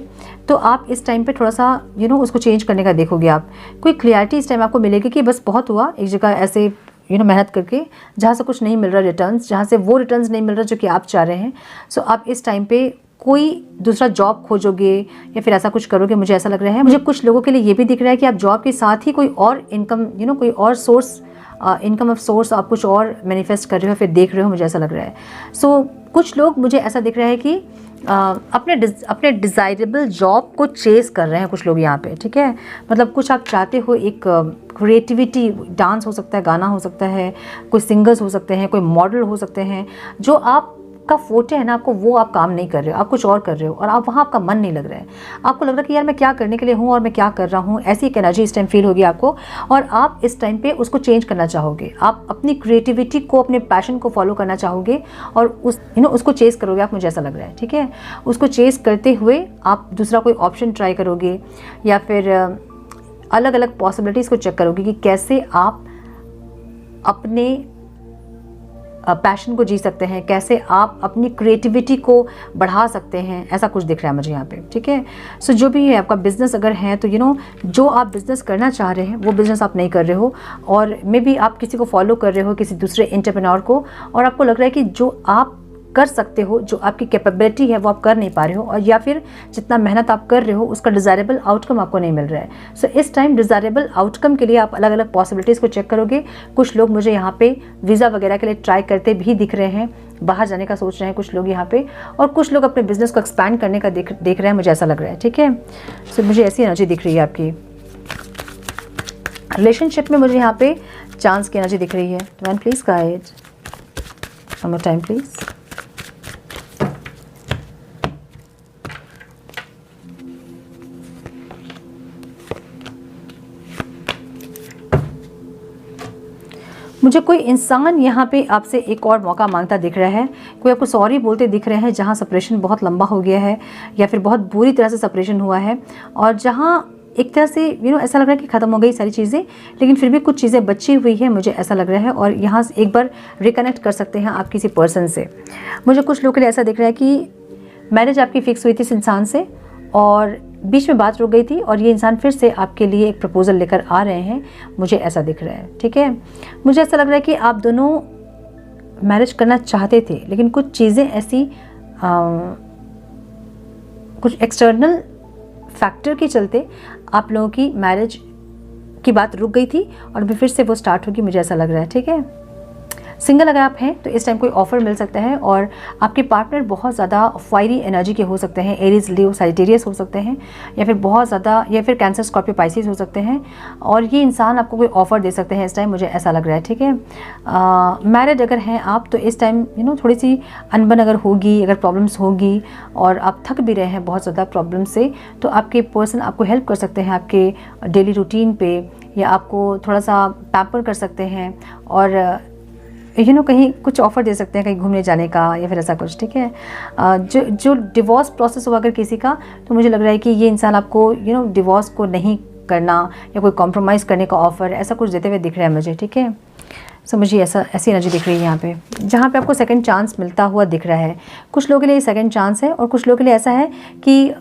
Speaker 1: तो आप इस टाइम पे थोड़ा सा उसको चेंज करने का देखोगे आप। कोई क्लियरिटी इस टाइम आपको मिलेगी कि बस बहुत हुआ एक जगह ऐसे मेहनत करके जहाँ से कुछ नहीं मिल रहा रिटर्न्स, जहाँ से वो रिटर्न्स नहीं मिल रहा जो कि आप चाह रहे हैं। सो आप इस टाइम पे कोई दूसरा जॉब खोजोगे या फिर ऐसा कुछ करोगे, मुझे ऐसा लग रहा है। मुझे कुछ लोगों के लिए ये भी दिख रहा है कि आप जॉब के साथ ही कोई और इनकम कोई और सोर्स, इनकम ऑफ सोर्स आप कुछ और मैनिफेस्ट कर रहे हो, फिर देख रहे हो, मुझे ऐसा लग रहा है। सो कुछ लोग, मुझे ऐसा दिख रहा है कि अपने डिज़ायरेबल जॉब को चेस कर रहे हैं कुछ लोग यहाँ पे, ठीक है। मतलब कुछ आप चाहते हो, एक क्रिएटिविटी, डांस हो सकता है, गाना हो सकता है, कोई सिंगर्स हो सकते हैं, कोई मॉडल हो सकते हैं, जो आप का फोटे है ना, आपको वो आप काम नहीं कर रहे हो, आप कुछ और कर रहे हो और आप वहाँ आपका मन नहीं लग रहा है। आपको लग रहा है कि यार मैं क्या करने के लिए हूँ और मैं क्या कर रहा हूँ, ऐसी एक एनर्जी इस टाइम फील होगी आपको, और आप इस टाइम पे उसको चेंज करना चाहोगे। आप अपनी क्रिएटिविटी को, अपने पैशन को फॉलो करना चाहोगे और उसको चेस करोगे आप, मुझे ऐसा लग रहा है, ठीक है। उसको चेस करते हुए आप दूसरा कोई ऑप्शन ट्राई करोगे या फिर अलग अलग पॉसिबिलिटीज़ को चेक करोगे कि कैसे आप अपने पैशन को जी सकते हैं, कैसे आप अपनी क्रिएटिविटी को बढ़ा सकते हैं, ऐसा कुछ दिख रहा है मुझे यहाँ पे, ठीक है। सो जो भी है आपका बिजनेस अगर है तो जो आप बिज़नेस करना चाह रहे हैं वो बिज़नेस आप नहीं कर रहे हो, और मे बी आप किसी को फॉलो कर रहे हो, किसी दूसरे एंटरप्रेन्योर को, और आपको लग रहा है कि जो आप कर सकते हो, जो आपकी कैपेबिलिटी है वो आप कर नहीं पा रहे हो, और या फिर जितना मेहनत आप कर रहे हो उसका डिज़ायरेबल आउटकम आपको नहीं मिल रहा है। सो इस टाइम डिज़ायरेबल आउटकम के लिए आप अलग अलग पॉसिबिलिटीज़ को चेक करोगे। कुछ लोग मुझे यहाँ पे वीज़ा वगैरह के लिए ट्राई करते भी दिख रहे हैं, बाहर जाने का सोच रहे हैं कुछ लोग यहाँ पे, और कुछ लोग अपने बिजनेस को एक्सपैंड करने का देख रहे हैं, मुझे ऐसा लग रहा है, ठीक है। सो मुझे ऐसी एनर्जी दिख रही है आपकी। रिलेशनशिप में मुझे यहाँ पे चांस की एनर्जी दिख रही है। Divine please guide, one more time please. मुझे कोई इंसान यहाँ पे आपसे एक और मौका मांगता दिख रहा है, कोई आपको सॉरी बोलते दिख रहे हैं जहाँ सेपरेशन बहुत लंबा हो गया है या फिर बहुत बुरी तरह से सेपरेशन हुआ है, और जहाँ एक तरह से ऐसा लग रहा है कि ख़त्म हो गई सारी चीज़ें, लेकिन फिर भी कुछ चीज़ें बची हुई है, मुझे ऐसा लग रहा है। और यहाँ से एक बार रिकनेक्ट कर सकते हैं आप किसी पर्सन से। मुझे कुछ लोगों के लिए ऐसा दिख रहा है कि मैरिज आपकी फ़िक्स हुई थी इस इंसान से और बीच में बात रुक गई थी और ये इंसान फिर से आपके लिए एक प्रपोज़ल लेकर आ रहे हैं, मुझे ऐसा दिख रहा है। ठीक है, मुझे ऐसा लग रहा है कि आप दोनों मैरिज करना चाहते थे, लेकिन कुछ चीज़ें ऐसी कुछ एक्सटर्नल फैक्टर के चलते आप लोगों की मैरिज की बात रुक गई थी और अभी फिर से वो स्टार्ट होगी, मुझे ऐसा लग रहा है। ठीक है, सिंगल अगर आप हैं तो इस टाइम कोई ऑफर मिल सकता है और आपके पार्टनर बहुत ज़्यादा फायरी एनर्जी के हो सकते हैं, एरीज, लियो, सजिटेरियस हो सकते हैं, या फिर बहुत ज़्यादा, या फिर कैंसर, स्कॉर्पियो, पाइसिस हो सकते हैं और ये इंसान आपको कोई ऑफर दे सकते हैं इस टाइम, मुझे ऐसा लग रहा है। ठीक है, मैरिड अगर हैं आप तो इस टाइम थोड़ी सी अनबन अगर होगी, अगर प्रॉब्लम्स होगी और आप थक भी रहे हैं बहुत ज़्यादा प्रॉब्लम से, तो आपके पर्सन आपको हेल्प कर सकते हैं आपके डेली रूटीन पे, या आपको थोड़ा सा पैम्पर कर सकते हैं और कहीं कुछ ऑफ़र दे सकते हैं, कहीं घूमने जाने का या फिर ऐसा कुछ। ठीक है, जो डिवोर्स प्रोसेस हुआ अगर किसी का, तो मुझे लग रहा है कि ये इंसान आपको डिवोर्स को नहीं करना या कोई कॉम्प्रोमाइज़ करने का ऑफ़र ऐसा कुछ देते हुए दिख रहा है मुझे। ठीक है, सो मुझे ऐसी एनर्जी दिख रही है यहाँ पे, जहाँ पे आपको सेकंड चांस मिलता हुआ दिख रहा है। कुछ लोगों के लिए सेकंड चांस है और कुछ लोगों के लिए ऐसा है कि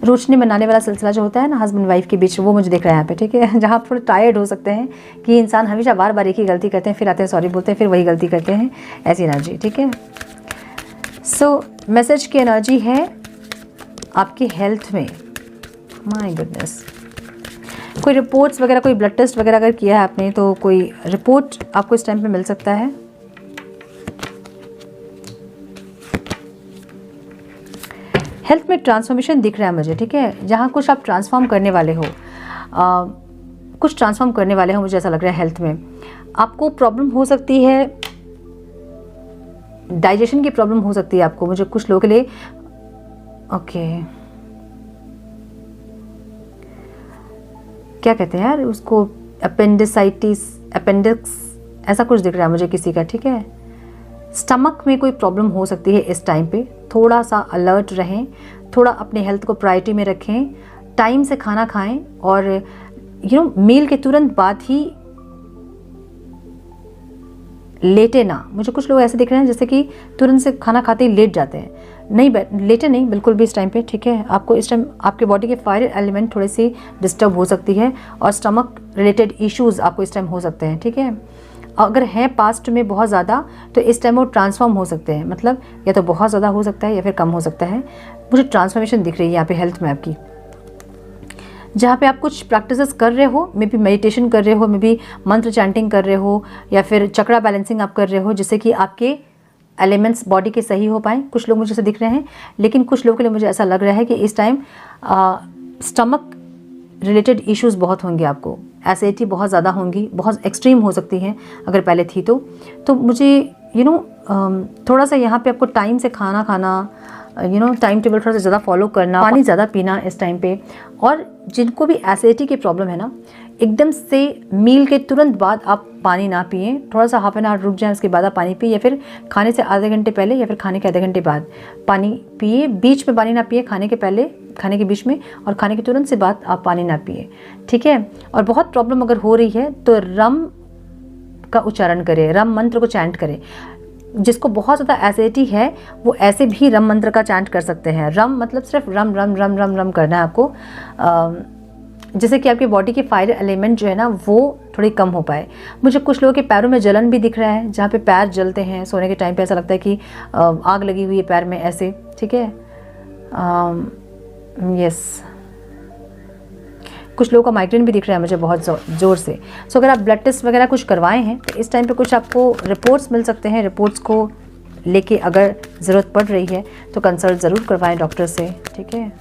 Speaker 1: रोशनी मनाने वाला सिलसिला जो होता है ना हस्बैंड वाइफ के बीच, वो मुझे दिख रहा है यहाँ पे। ठीक है, जहाँ आप थोड़े टायर्ड हो सकते हैं कि इंसान हमेशा बार बार एक ही गलती करते हैं, फिर आते हैं सॉरी बोलते हैं, फिर वही गलती करते हैं, ऐसी एनर्जी। ठीक है, सो मैसेज की एनर्जी है आपकी हेल्थ में। माय गुडनेस, कोई रिपोर्ट्स वगैरह, कोई ब्लड टेस्ट वगैरह अगर किया है आपने तो कोई रिपोर्ट आपको इस टाइम पे मिल सकता है। हेल्थ में ट्रांसफॉर्मेशन दिख रहा है मुझे। ठीक है, जहाँ कुछ आप ट्रांसफॉर्म करने वाले हो, कुछ ट्रांसफॉर्म करने वाले हो, मुझे ऐसा लग रहा है। हेल्थ में आपको प्रॉब्लम हो सकती है, डाइजेशन की प्रॉब्लम हो सकती है आपको, मुझे कुछ लोगों के लिए। ओके, क्या कहते हैं यार उसको, अपेंडिसाइटिस, अपेंडिक्स, ऐसा कुछ दिख रहा है मुझे किसी का। ठीक है, स्टमक में कोई प्रॉब्लम हो सकती है इस टाइम पे, थोड़ा सा अलर्ट रहें, थोड़ा अपने हेल्थ को प्रायोरिटी में रखें, टाइम से खाना खाएं और मील के तुरंत बाद ही लेटे ना। मुझे कुछ लोग ऐसे दिख रहे हैं जैसे कि तुरंत से खाना खाते ही लेट जाते हैं, नहीं लेटे नहीं बिल्कुल भी इस टाइम पे। ठीक है, आपको इस टाइम आपके बॉडी के फायर एलिमेंट थोड़ी सी डिस्टर्ब हो सकती है और स्टमक रिलेटेड इश्यूज आपको इस टाइम हो सकते हैं। ठीक है, अगर हैं पास्ट में बहुत ज़्यादा तो इस टाइम वो ट्रांसफॉर्म हो सकते हैं, मतलब या तो बहुत ज़्यादा हो सकता है या फिर कम हो सकता है। मुझे ट्रांसफॉर्मेशन दिख रही है यहाँ पे हेल्थ में आपकी, जहाँ पे आप कुछ प्रैक्टिसेस कर रहे हो, मे बी मेडिटेशन कर रहे हो, मे बी मंत्र चैंटिंग कर रहे हो, या फिर चक्रा बैलेंसिंग आप कर रहे हो, जिससे कि आपके एलिमेंट्स बॉडी के सही हो पाएँ। कुछ लोग मुझे ऐसे दिख रहे हैं, लेकिन कुछ लोगों के लिए मुझे ऐसा लग रहा है कि इस टाइम स्टमक रिलेटेड इश्यूज़ बहुत होंगे आपको, एसिडिटी बहुत ज़्यादा होंगी, बहुत एक्सट्रीम हो सकती हैं अगर पहले थी तो मुझे थोड़ा सा यहाँ पे आपको टाइम से खाना खाना, टाइम टेबल थोड़ा सा ज़्यादा फॉलो करना, पानी ज़्यादा पीना इस टाइम पे। और जिनको भी एसिडिटी की प्रॉब्लम है ना, एकदम से मील के तुरंत बाद आप पानी ना पिएं, थोड़ा सा हाफ एन आवर रुक जाएं, उसके बाद आप पानी पिए, या फिर खाने से आधे घंटे पहले या फिर खाने के आधे घंटे बाद पानी पिए। बीच में पानी ना पिए, खाने के पहले, खाने के बीच में और खाने के तुरंत से बाद आप पानी ना पिए। ठीक है, और बहुत प्रॉब्लम अगर हो रही है तो रम का उच्चारण करें, रम मंत्र को चैंट करें। जिसको बहुत ज़्यादा एसिडिटी है वो ऐसे भी रम मंत्र का चैंट कर सकते हैं। रम मतलब सिर्फ रम रम रम रम रम करना है आपको, जिससे कि आपकी बॉडी के फायर एलिमेंट जो है ना वो थोड़ी कम हो पाए। मुझे कुछ लोगों के पैरों में जलन भी दिख रहा है, जहाँ पे पैर जलते हैं सोने के टाइम पे, ऐसा लगता है कि आग लगी हुई है पैर में ऐसे। ठीक है, यस, कुछ लोगों का माइग्रेन भी दिख रहा है मुझे बहुत ज़ोर से। सो अगर आप ब्लड टेस्ट वगैरह कुछ करवाए हैं तो इस टाइम पे कुछ आपको रिपोर्ट्स मिल सकते हैं। रिपोर्ट्स को लेके अगर ज़रूरत पड़ रही है तो कंसल्ट ज़रूर करवाएं डॉक्टर से। ठीक है,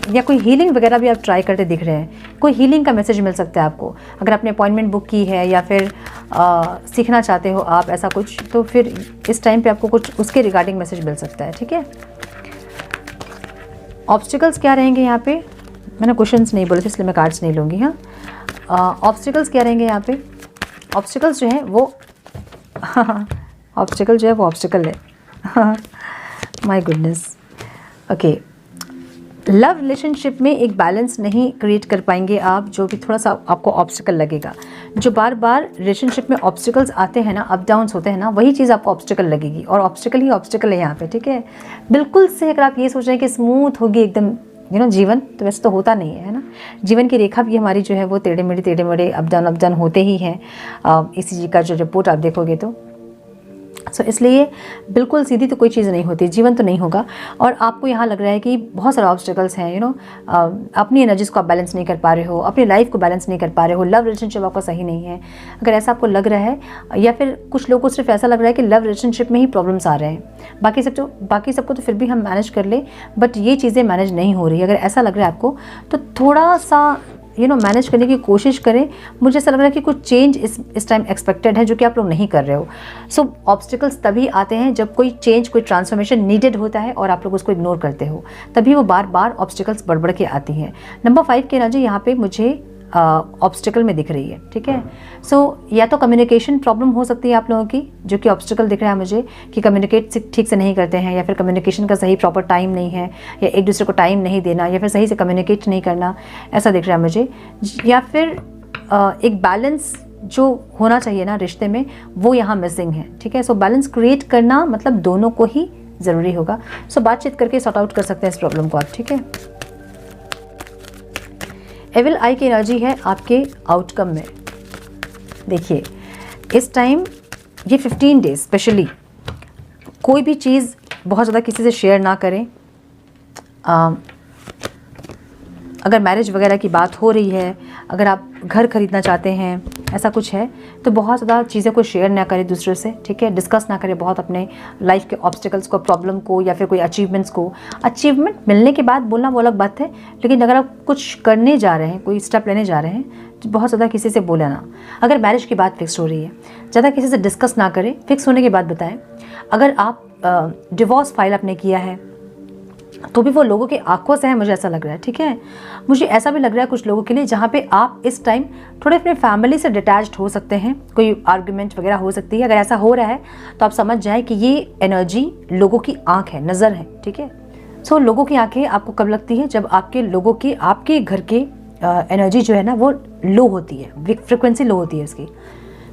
Speaker 1: या कोई हीलिंग वगैरह भी आप ट्राई करते दिख रहे हैं, कोई हीलिंग का मैसेज मिल सकता है आपको। अगर आपने अपॉइंटमेंट बुक की है या फिर सीखना चाहते हो आप ऐसा कुछ, तो फिर इस टाइम पे आपको कुछ उसके रिगार्डिंग मैसेज मिल सकता है। ठीक है, ऑब्स्टिकल्स क्या रहेंगे यहाँ पे, मैंने क्वेश्चंस नहीं बोले थे इसलिए मैं कार्ड्स नहीं लूँगी। हाँ, ऑब्स्टिकल्स क्या रहेंगे यहाँ पे, ऑब्स्टिकल्स जो है वो ऑब्स्टिकल जो है वो ऑब्स्टिकल है। My goodness, okay, love relationship में एक बैलेंस नहीं क्रिएट कर पाएंगे आप, जो भी थोड़ा सा आपको ऑब्स्टिकल लगेगा। जो बार बार रिलेशनशिप में ऑब्स्टिकल्स आते हैं ना, अप डाउन्स होते हैं ना, वही चीज़ आपको ऑब्स्टिकल लगेगी, और ऑब्स्टिकल ही ऑब्स्टिकल है यहाँ पे, ठीक है। बिल्कुल से अगर आप ये सोच रहे हैं कि स्मूथ होगी एकदम जीवन, तो वैसे तो होता नहीं है ना। जीवन की रेखा भी हमारी जो है वो टेढ़े मेढ़े अप डाउन होते ही हैं। ECG का जो रिपोर्ट आप देखोगे तो इसलिए बिल्कुल सीधी तो कोई चीज़ नहीं होती, जीवन तो नहीं होगा। और आपको यहाँ लग रहा है कि बहुत सारे ऑब्स्टिकल्स हैं, अपनी एनर्जीज को आप बैलेंस नहीं कर पा रहे हो, अपनी लाइफ को बैलेंस नहीं कर पा रहे हो, लव रिलेशनशिप आपका सही नहीं है। अगर ऐसा आपको लग रहा है, या फिर कुछ लोगों को सिर्फ ऐसा लग रहा है कि लव रिलेशनशिप में ही प्रॉब्लम्स आ रहे हैं, बाकी सबको तो फिर भी हम मैनेज कर ले, बट ये चीज़ें मैनेज नहीं हो रही। अगर ऐसा लग रहा है आपको, तो थोड़ा सा मैनेज करने की कोशिश करें। मुझे ऐसा लग रहा है कि कुछ चेंज इस टाइम एक्सपेक्टेड है, जो कि आप लोग नहीं कर रहे हो। सो ऑब्स्टिकल्स तभी आते हैं जब कोई चेंज, कोई ट्रांसफॉर्मेशन नीडेड होता है और आप लोग उसको इग्नोर करते हो, तभी वो बार बार ऑब्स्टिकल्स बढ़ के आती हैं। नंबर 5 की एनर्जी यहाँ पे मुझे ऑब्स्टिकल में दिख रही है, ठीक है। सो या तो कम्युनिकेशन प्रॉब्लम हो सकती है आप लोगों की, जो कि ऑब्स्टिकल दिख रहा है मुझे, कि कम्युनिकेट ठीक से नहीं करते हैं, या फिर कम्युनिकेशन का सही प्रॉपर टाइम नहीं है, या एक दूसरे को टाइम नहीं देना, या फिर सही से कम्युनिकेट नहीं करना, ऐसा दिख रहा है मुझे। या फिर एक बैलेंस जो होना चाहिए ना रिश्ते में, वो यहाँ मिसिंग है, ठीक है। सो बैलेंस क्रिएट करना मतलब दोनों को ही ज़रूरी होगा। सो बातचीत करके सॉर्ट आउट कर सकते हैं इस प्रॉब्लम को आप, ठीक है। एविल आई की एनर्जी है आपके आउटकम में। देखिए इस टाइम ये 15 डेज स्पेशली कोई भी चीज़ बहुत ज़्यादा किसी से शेयर ना करें। अगर मैरिज वगैरह की बात हो रही है, अगर आप घर खरीदना चाहते हैं, ऐसा कुछ है, तो बहुत ज़्यादा चीज़ें को शेयर ना करें दूसरे से, ठीक है। डिस्कस ना करें बहुत अपने लाइफ के ऑब्स्टिकल्स को, प्रॉब्लम को, या फिर कोई अचीवमेंट्स को। अचीवमेंट मिलने के बाद बोलना वो अलग बात है, लेकिन अगर आप कुछ करने जा रहे हैं, कोई स्टेप लेने जा रहे हैं, तो बहुत ज़्यादा किसी से बोले ना। अगर मैरिज की बात फिक्स हो रही है, ज़्यादा किसी से डिस्कस ना करें, फिक्स होने के बाद बताएं। अगर आप डिवोर्स फाइल आपने किया है, तो भी वो लोगों की आंखों से है, मुझे ऐसा लग रहा है, ठीक है। मुझे ऐसा भी लग रहा है कुछ लोगों के लिए, जहाँ पे आप इस टाइम थोड़े अपने फैमिली से डिटैच्ड हो सकते हैं, कोई आर्गुमेंट वगैरह हो सकती है। अगर ऐसा हो रहा है तो आप समझ जाएं कि ये एनर्जी लोगों की आंख है, नज़र है, ठीक है। सो लोगों की आंखें आपको कब लगती है? जब आपके घर के एनर्जी जो है ना वो लो होती है, फ्रिक्वेंसी लो होती है इसकी।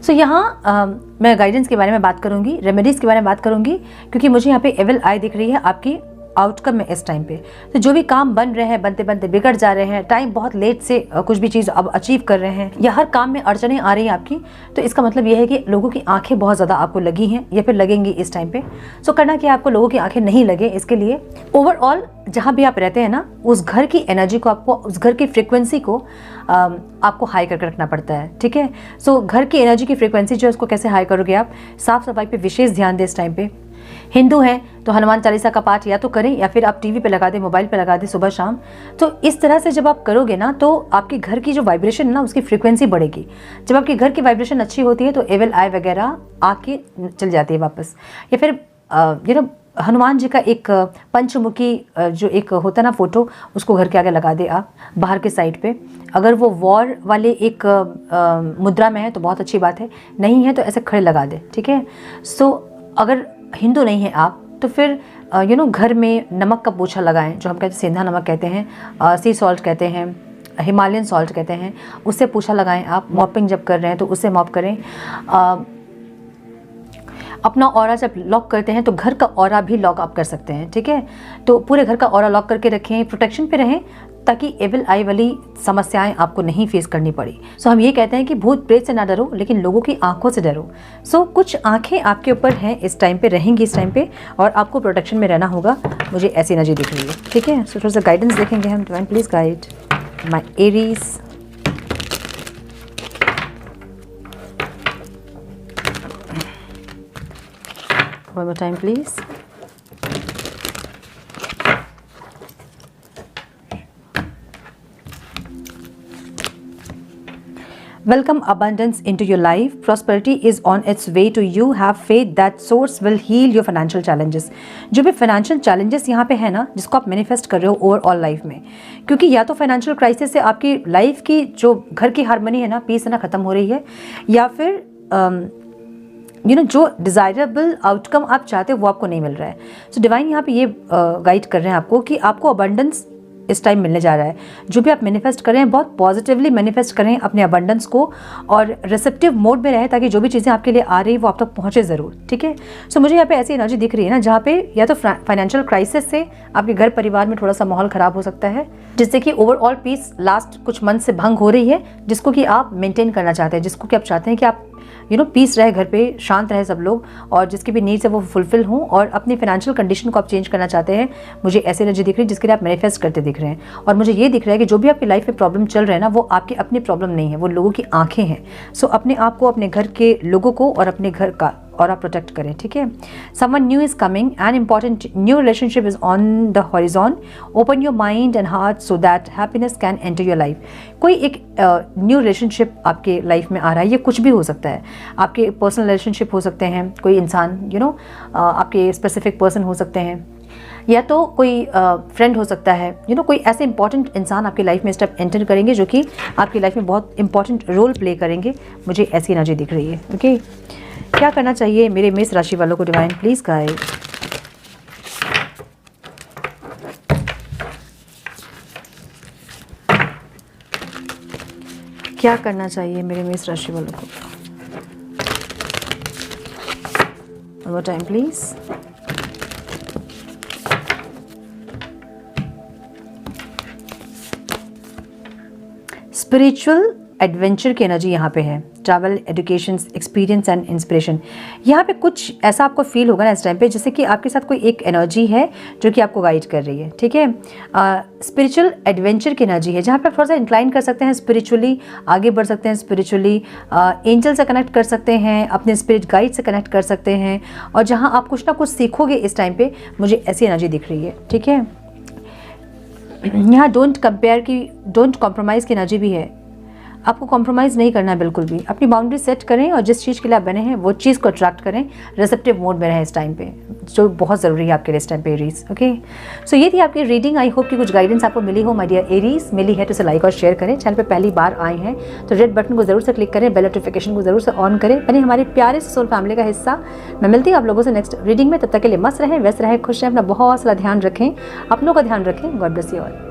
Speaker 1: सो यहाँ मैं गाइडेंस के बारे में बात करूँगी, रेमेडीज़ के बारे में बात करूँगी, क्योंकि मुझे यहाँ पे एविल आई दिख रही है आपकी आउटकम में इस टाइम पे। तो जो भी काम बन रहे हैं, बनते बनते बिगड़ जा रहे हैं, टाइम बहुत लेट से कुछ भी चीज़ अब अचीव कर रहे हैं, या हर काम में अड़चनें आ रही हैं आपकी, तो इसका मतलब यह है कि लोगों की आंखें बहुत ज़्यादा आपको लगी हैं या फिर लगेंगी इस टाइम पे। सो करना क्या, आपको लोगों की आंखें नहीं लगे, इसके लिए ओवरऑल जहाँ भी आप रहते हैं ना, उस घर की एनर्जी को आपको, उस घर की फ्रिक्वेंसी को आपको हाई करके रखना पड़ता है, ठीक है। सो घर की एनर्जी की फ्रिक्वेंसी जो है उसको कैसे हाई करोगे आप? साफ सफाई पे विशेष ध्यान दें इस टाइम पे। हिंदू हैं तो हनुमान चालीसा का पाठ या तो करें, या फिर आप टीवी पे लगा दें, मोबाइल पे लगा दें सुबह शाम। तो इस तरह से जब आप करोगे ना, तो आपके घर की जो वाइब्रेशन ना, उसकी फ्रीक्वेंसी बढ़ेगी। जब आपके घर की वाइब्रेशन अच्छी होती है तो एविल आई वगैरह आके चल जाती है वापस। या फिर हनुमान जी का एक पंचमुखी जो एक होता है ना फोटो, उसको घर के आगे लगा दे आप, बाहर के साइड पे। अगर वो वॉर वाले एक मुद्रा में है तो बहुत अच्छी बात है, नहीं है तो ऐसे खड़े लगा दे, ठीक है। सो अगर हिंदू नहीं है आप, तो फिर घर में नमक का पोछा लगाएं, जो हम कहते हैं सेंधा नमक कहते हैं, सी सॉल्ट कहते हैं, हिमालयन सॉल्ट कहते हैं, उससे पोछा लगाएं आप। मॉपिंग जब कर रहे हैं तो उससे मॉप करें। अपना ऑरा जब लॉक करते हैं तो घर का ऑरा भी लॉक आप कर सकते हैं, ठीक है। तो पूरे घर का ऑरा लॉक करके रखें, प्रोटेक्शन पे रहें, ताकि एविल आई वाली समस्याएं आपको नहीं फेस करनी पड़ी। सो हम ये कहते हैं कि भूत प्रेत से ना डरो, लेकिन लोगों की आंखों से डरो। सो कुछ आंखें आपके ऊपर हैं इस टाइम पे, रहेंगी इस टाइम पे, और आपको प्रोटेक्शन में रहना होगा। मुझे ऐसी एनर्जी दिख रही है, ठीक है। सो थोड़ा सा गाइडेंस देखेंगे हम। Divine please guide my Aries. One more time, please. Welcome abundance into your life. Prosperity is on its way to you. Have faith that source will heal your financial challenges. जो भी financial challenges यहाँ पे है ना, जिसको आप manifest कर रहे हो ओवरऑल लाइफ में, क्योंकि या तो फाइनेंशियल क्राइसिस से आपकी लाइफ की जो घर की हारमोनी है ना, पीस है ना, ख़त्म हो रही है, या फिर जो डिज़ायरेबल आउटकम आप चाहते हो वो आपको नहीं मिल रहा है। सो डिवाइन यहाँ पे ये गाइड कर रहे हैं आपको कि आपको अबंडेंस इस टाइम मिलने जा रहा है। जो भी आप मैनिफेस्ट कर रहे हैं बहुत पॉजिटिवली मैनिफेस्ट करें अपने अबंडेंस को, और रिसेप्टिव मोड में रहें ताकि जो भी चीज़ें आपके लिए आ रही है वो आप तक पहुँचे ज़रूर, ठीक है। सो मुझे यहाँ पे ऐसी एनर्जी दिख रही है ना जहाँ पे या तो फाइनेंशियल क्राइसिस से आपके घर परिवार में थोड़ा सा माहौल ख़राब हो सकता है, जिससे कि ओवरऑल पीस लास्ट कुछ मंथ से भंग हो रही है, जिसको कि आप मेंटेन करना चाहते हैं, जिसको कि आप चाहते हैं कि आप पीस रहे घर पे, शांत रहे सब लोग, और जिसकी भी नीड्स है वो फुलफिल हों, और अपनी फाइनेंशियल कंडीशन को आप चेंज करना चाहते हैं। मुझे ऐसी एनर्जी दिख रही है जिसके लिए आप मैनिफेस्ट करते दिख रहे हैं। और मुझे ये दिख रहा है कि जो भी आपकी लाइफ में प्रॉब्लम चल रहा है ना, वो आपकी अपनी प्रॉब्लम नहीं है, वो लोगों की आंखें हैं। सो अपने आप को, अपने घर के लोगों को और अपने घर का और आप प्रोटेक्ट करें, ठीक है। Someone new is coming, an important new relationship is on the horizon. Open your mind and heart so that happiness can enter your life. कोई एक न्यू रिलेशनशिप आपके लाइफ में आ रहा है, ये कुछ भी हो सकता है। आपके पर्सनल रिलेशनशिप हो सकते हैं, कोई इंसान आपके स्पेसिफिक पर्सन हो सकते हैं, या तो कोई फ्रेंड हो सकता है, कोई ऐसे इंपॉर्टेंट इंसान आपकी लाइफ में स्टेप एंटर करेंगे जो कि आपकी लाइफ में बहुत इंपॉर्टेंट रोल प्ले करेंगे। मुझे ऐसी एनर्जी दिख रही है, ओके। क्या करना चाहिए मेरे मेष राशि वालों को, डिवाइन प्लीज गाइड। क्या करना चाहिए मेरे मेष राशि वालों को, one more time please। Spiritual adventure की एनर्जी यहाँ पे है, travel, education, experience and inspiration. यहाँ पे कुछ ऐसा आपको फील होगा ना इस टाइम पे, जैसे कि आपके साथ कोई एक एनर्जी है जो कि आपको गाइड कर रही है, ठीक है। स्पिरिचुअल एडवेंचर की एनर्जी है जहाँ पे आप थोड़ा सा इंक्लाइन कर सकते हैं स्पिरिचुअली, आगे बढ़ सकते हैं स्पिरिचुअली, एंजल से कनेक्ट कर सकते हैं, अपने स्पिरिट गाइड से कनेक्ट कर सकते हैं, और जहाँ आप कुछ ना कुछ सीखोगे इस टाइम पे। मुझे ऐसी एनर्जी दिख रही है, ठीक है। यहाँ डोंट कंपेयर की, डोंट कॉम्प्रोमाइज़ की एनर्जी भी है। आपको कॉम्प्रोमाइज़ नहीं करना है बिल्कुल भी, अपनी बाउंड्री सेट करें और जिस चीज़ के लिए आप बने हैं वो चीज़ को अट्रैक्ट करें, रिसेप्टिव मोड में रहें इस टाइम पे, जो बहुत ज़रूरी है आपके लिए इस टाइम पे एरीज, ओके। सो ये थी आपकी रीडिंग। आई होप कि कुछ गाइडेंस आपको मिली हो माय डियर एरीज। मिली है तो इसे लाइक और शेयर करें। चैनल पे पहली बार आए हैं तो रेड बटन को जरूर से क्लिक करें, बेल नोटिफिकेशन को जरूर से ऑन करें, बने हमारे प्यारे से सोल फैमिली का हिस्सा। मैं मिलती हूँ आप लोगों से नेक्स्ट रीडिंग में। तब तक के लिए मस्त रहें, व्यस्त रहें, खुश रहें, अपना बहुत सारा ध्यान रखें, अपनों का ध्यान रखें। God bless you all.